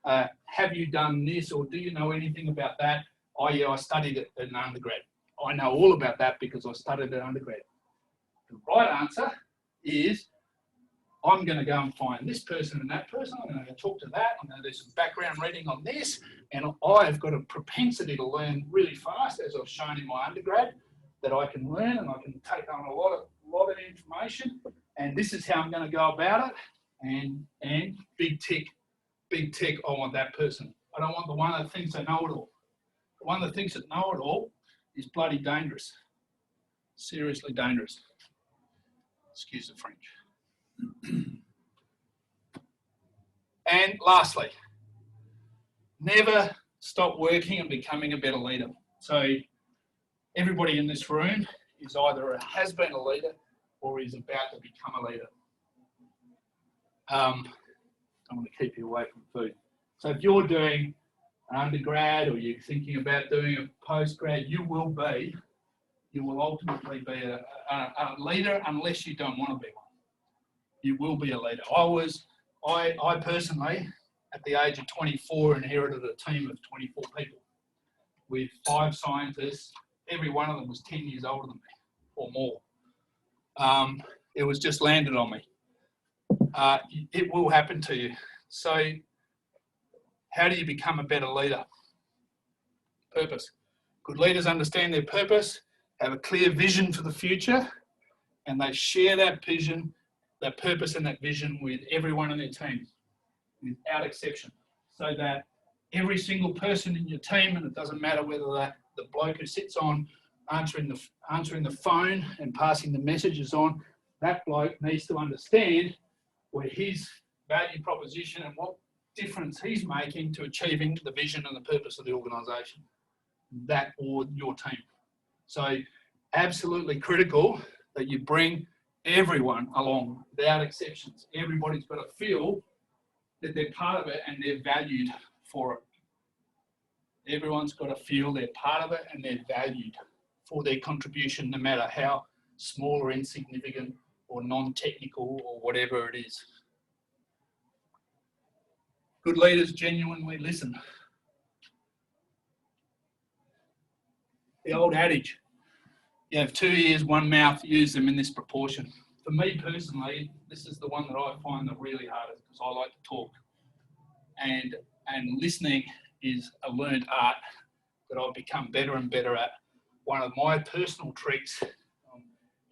have you done this, or do you know anything about that? Oh yeah, I studied it in undergrad. I know all about that because I studied it undergrad. The right answer is, I'm going to go and find this person and that person. I'm going to talk to that. I'm going to do some background reading on this. And I've got a propensity to learn really fast, as I've shown in my undergrad, that I can learn and I can take on a lot of information. And this is how I'm going to go about it. And big tick, I want that person. I don't want the one that thinks they know it all. The one that thinks they know it all is bloody dangerous. Seriously dangerous. Excuse the French. And lastly, never stop working and becoming a better leader. So everybody in this room is either has been a leader or is about to become a leader. I want to keep you away from food. So if you're doing an undergrad or you're thinking about doing a postgrad, you will ultimately be a leader unless you don't want to be one. You will be a leader. I personally, at the age of 24, inherited a team of 24 people with 5 scientists. Every one of them was 10 years older than me or more. It was just landed on me. It will happen to you. So how do you become a better leader? Purpose. Good leaders understand their purpose, have a clear vision for the future, and they share that vision, that purpose and that vision with everyone in their team, without exception, so that every single person in your team, and it doesn't matter whether the bloke who sits on answering the phone and passing the messages on, that bloke needs to understand where his value proposition and what difference he's making to achieving the vision and the purpose of the organisation, that or your team. So absolutely critical that you bring everyone along without exceptions. Everybody's got to feel that they're part of it and they're valued for it. Everyone's got to feel they're part of it and they're valued for their contribution, no matter how small or insignificant or non-technical or whatever it is. Good leaders genuinely listen. The old adage, you have 2 ears, 1 mouth, use them in this proportion. For me personally, this is the one that I find the really hardest because I like to talk. And listening is a learned art that I've become better and better at. One of my personal tricks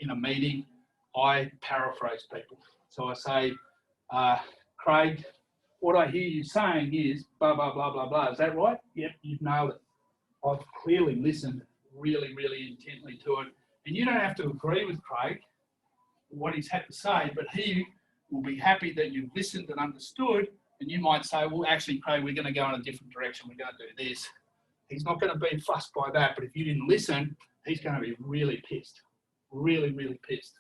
in a meeting, I paraphrase people. So I say, Craig, what I hear you saying is blah, blah, blah, blah, blah. Is that right? Yep, you've nailed it. I've clearly listened really, really intently to it. And you don't have to agree with Craig, what he's had to say, but he will be happy that you've listened and understood. And you might say, well, actually, Craig, we're going to go in a different direction. We're going to do this. He's not going to be fussed by that. But if you didn't listen, he's going to be really pissed. Really, really pissed.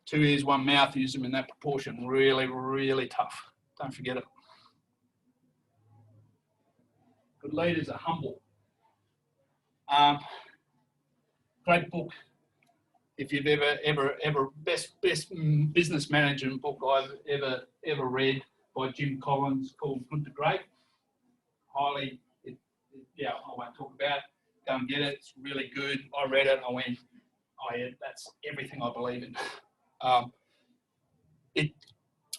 Two ears, one mouth, use them in that proportion. Really, really tough. Don't forget it. Good leaders are humble. Great book. if you've ever best business management book I've ever read by Jim Collins called Good to Great. Highly, yeah, I won't talk about it. Go and get it. It's really good. I read it. I went, oh yeah, that's everything I believe in.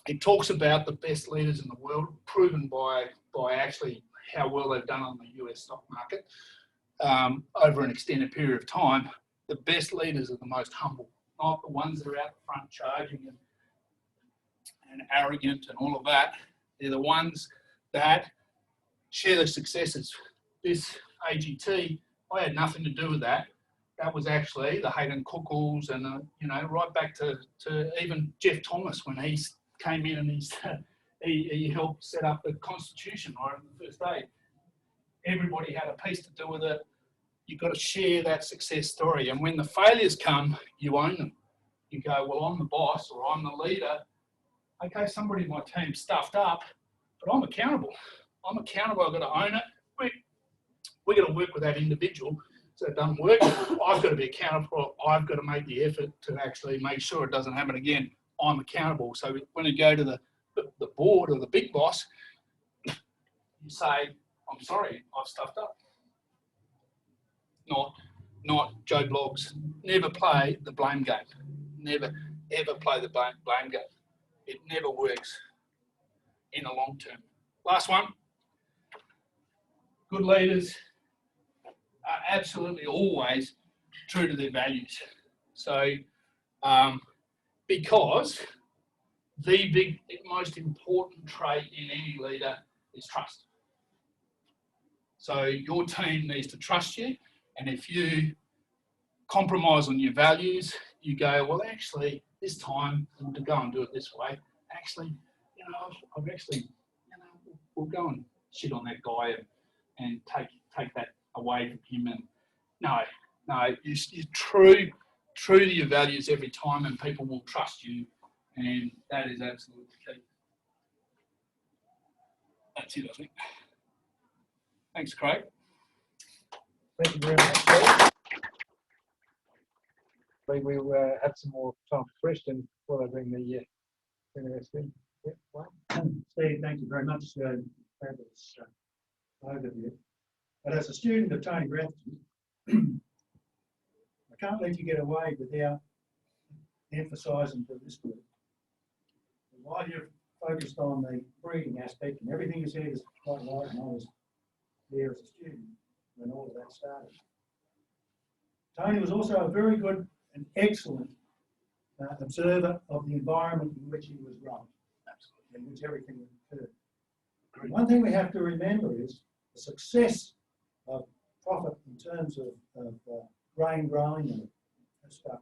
It talks about the best leaders in the world, proven by actually how well they've done on the US stock market over an extended period of time. The best leaders are the most humble, not the ones that are out the front charging and arrogant and all of that. They're the ones that share the successes. This AGT, I had nothing to do with that. That was actually the Hayden Cookles and right back to even Jeff Thomas when he came in and he helped set up the Constitution right on the first day. Everybody had a piece to do with it. You've got to share that success story. And when the failures come, you own them. You go, well, I'm the boss or I'm the leader. Okay, somebody in my team stuffed up, but I'm accountable. I'm accountable. I've got to own it. We're going to work with that individual. So it doesn't work. I've got to be accountable. I've got to make the effort to actually make sure it doesn't happen again. I'm accountable. So when you go to the board or the big boss, you say, I'm sorry, I've stuffed up. Not Joe Blogs. Never play the blame game. Never, ever play the blame game. It never works in the long term. Last one. Good leaders are absolutely always true to their values. So, because the most important trait in any leader is trust. So your team needs to trust you, and if you compromise on your values, you go, well, actually, this time to go and do it this way. Actually, I've actually, we'll go and shit on that guy and take that away from him. And no, you're true to your values every time, and people will trust you, and that is absolutely key. That's it, I think. Thanks, Craig. Thank you very much, Steve. We will have some more time for questions before I bring the rest in. Steve, thank you very much for this overview. But as a student of Tony Grantham, I can't let you get away without emphasising to this group that while you're focused on the breeding aspect, and everything you said is quite right, and I was there as a student when all of that started. Tony was also a very good and excellent observer of the environment in which he was run, in which everything occurred. And one thing we have to remember is the success of profit in terms of grain growing and stuff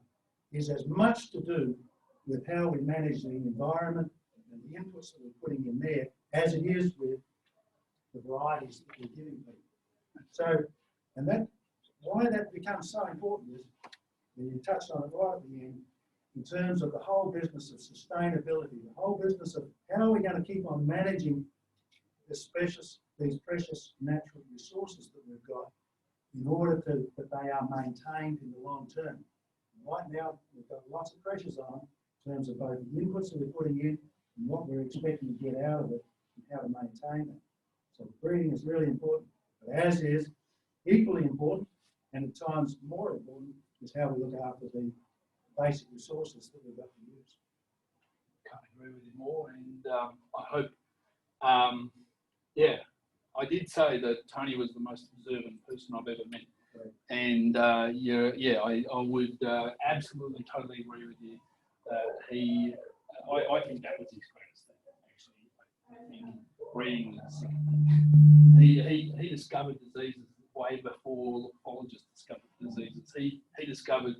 is as much to do with how we manage the environment and the inputs that we're putting in there as it is with the varieties that we're giving people. So, and that why that becomes so important is, and you touched on it right at the end, in terms of the whole business of sustainability, the whole business of how are we going to keep on managing these precious natural resources that we've got in order that they are maintained in the long term. Right now, we've got lots of pressures on in terms of both the inputs that we're putting in and what we're expecting to get out of it and how to maintain them. So breeding is really important, but as is equally important, and at times more important, is how we look after the basic resources that we've got to use. Can't agree with you more, and I hope, I did say that Tony was the most observant person I've ever met. Right. And I would absolutely totally agree with you. I think that was his greatest thing, actually. I think breeding is he discovered diseases way before pathologists discovered diseases. He discovered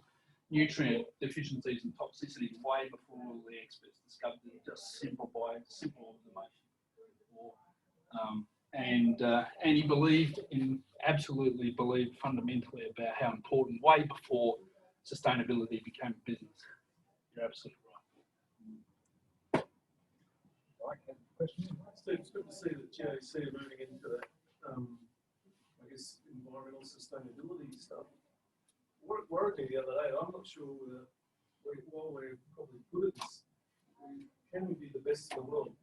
nutrient deficiencies and toxicities way before the experts discovered it, just simple observation. And he absolutely believed fundamentally about how important, way before sustainability became a business. You're absolutely right. Question? Steve, it's good to see that GAC are moving into that, I guess, environmental sustainability stuff. working the other day. I'm not sure while we're probably good at this, can we be the best in the world?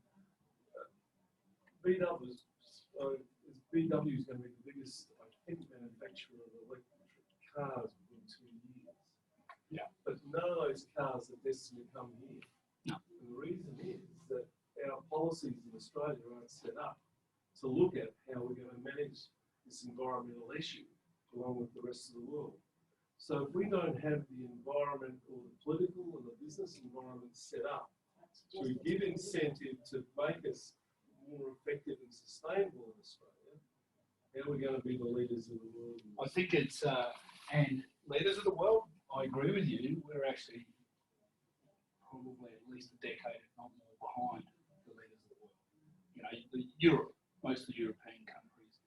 VW is going to be the biggest, I think, manufacturer of electric cars within 2 years. Yeah. But none of those cars are destined to come here. No. And the reason is that our policies in Australia aren't set up to look at how we're going to manage this environmental issue along with the rest of the world. So if we don't have the environment or the political or the business environment set up to give incentive to make us more effective and sustainable in Australia, how are we going to be the leaders of the world? I think it's, and leaders of the world, I agree with you, we're actually probably at least a decade, if not more, behind the leaders of the world. You know, Europe, most of the European countries,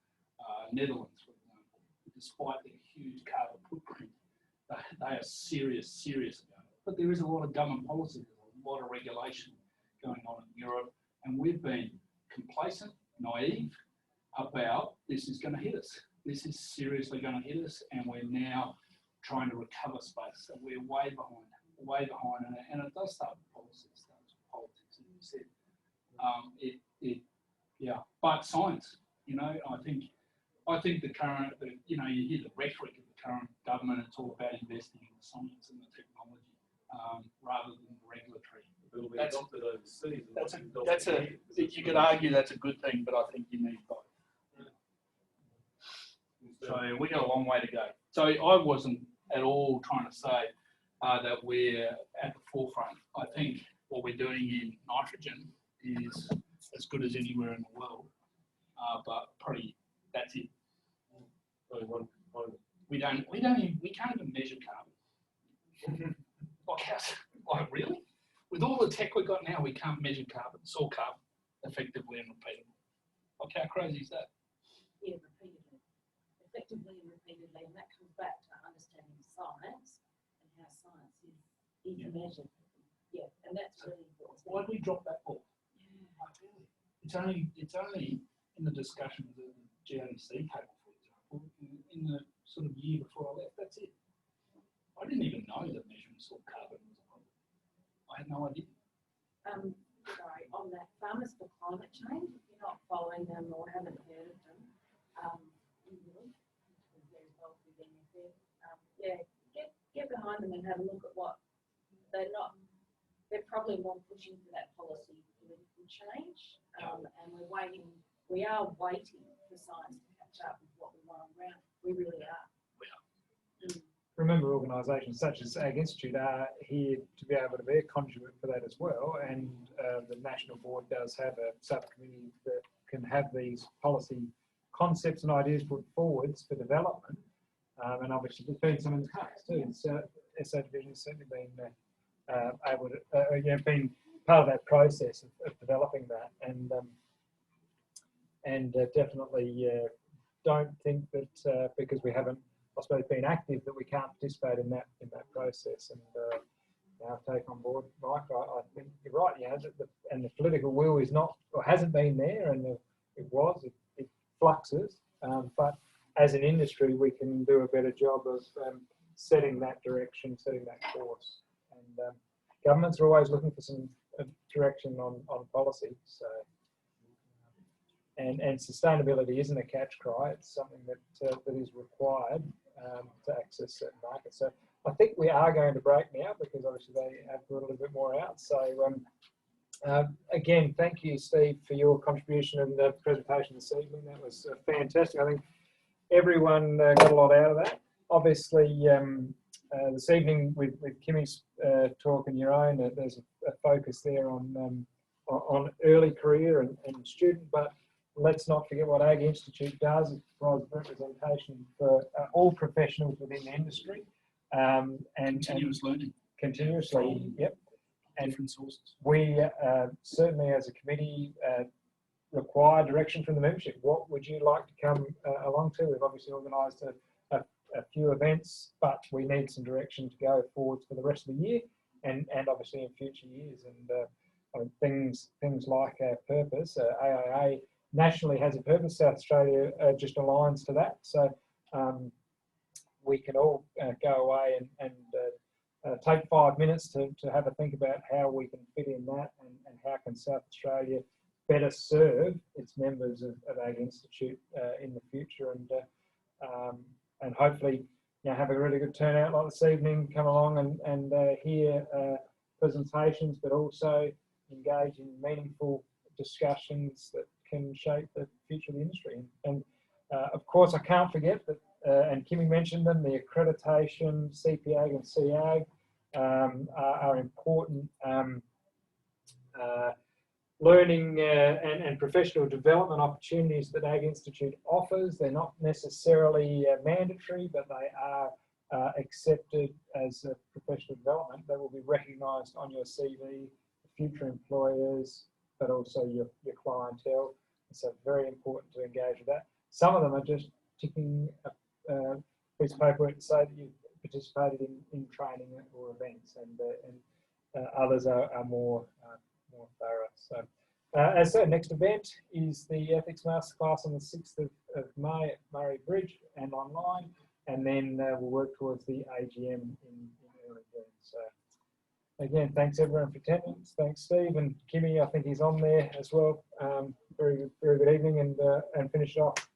Netherlands, for example, despite their huge carbon footprint, they are serious about it. But there is a lot of government policy, there's a lot of regulation going on in Europe, and we've been complacent, naive about this is going to hit us. This is seriously going to hit us, and we're now trying to recover space. So we're way behind, and it does start with policy, it starts with politics, as you said. Yeah, but science, you know, I think the current, you know, you hear the rhetoric of the current government, it's all about investing in the science and the technology rather than the regulatory. It'll be adopted overseas. You could argue that's a good thing, but I think you need both. So we got a long way to go. So I wasn't at all trying to say that we're at the forefront. I think what we're doing in nitrogen is as good as anywhere in the world, but probably that's it. We can't even measure carbon. Like really? With all the tech we've got now, we can't measure carbon, soil carbon, effectively and repeatedly. Like how crazy is that? Yeah, repeatedly. Effectively and repeatedly, and that comes back to understanding science and how science is measured. Yeah, and that's really important. Why did we drop that ball? It's only in the discussions of the GRDC table, for example, in the sort of year before I left. That's it. I didn't even know that measuring soil carbon was a problem. I had no idea. Sorry, on that, Farmers for Climate Change, if you're not following them or haven't heard of them, you will. Very involved with NFF. Yeah, get behind them and have a look at what they're not. They're probably more pushing for that policy political change, and we are waiting for science to catch up with what we want on ground. We really are. We are. Remember, organisations such as Ag Institute are here to be able to be a conduit for that as well, and the National Board does have a subcommittee that can have these policy concepts and ideas put forwards for development, and obviously there's been some in the past too. So SA Division has certainly been able to, been part of that process of developing that, and definitely don't think that because we haven't, I suppose, been active, that we can't participate in that process. And now take on board, Mike. I think you're right. Yeah, and the political will is not, or hasn't been there, and it fluxes. But as an industry, we can do a better job of setting that direction, setting that course. And governments are always looking for some direction on policy. So. And sustainability isn't a catch cry. It's something that is required to access certain markets. So I think we are going to break now because obviously they have put a little bit more out. So again, thank you, Steve, for your contribution and the presentation this evening. That was fantastic. I think everyone got a lot out of that. Obviously, this evening with Kimi's talk and your own, there's a focus there on early career and student, but let's not forget what Ag Institute does. It provides representation for all professionals within the industry. And Continuous learning. Continuously, yep. And different sources. We certainly as a committee require direction from the membership. What would you like to come along to? We've obviously organised a few events, but we need some direction to go forwards for the rest of the year and obviously in future years. And things like our purpose, AIA nationally has a purpose. South Australia just aligns to that. So we can all go away and take 5 minutes to have a think about how we can fit in that, and how can South Australia better serve its members of AIA Institute in the future, and hopefully have a really good turnout like this evening, come along and hear presentations, but also engage in meaningful discussions that can shape the future of the industry. And of course, I can't forget that, and Kimi mentioned them, the accreditation, CPA and CA are important learning and professional development opportunities that AIA Institute offers. They're not necessarily mandatory, but they are accepted as a professional development that will be recognised on your CV, future employers, but also your clientele. So very important to engage with that. Some of them are just ticking a piece of paper to say that you've participated in training or events, and others are more thorough. So, as I said, next event is the Ethics Masterclass on the 6th of May at Murray Bridge and online, and then we'll work towards the AGM in early June. So, again, thanks everyone for attendance. Thanks, Steve, and Kimi. I think he's on there as well. Very good evening, and finish it off.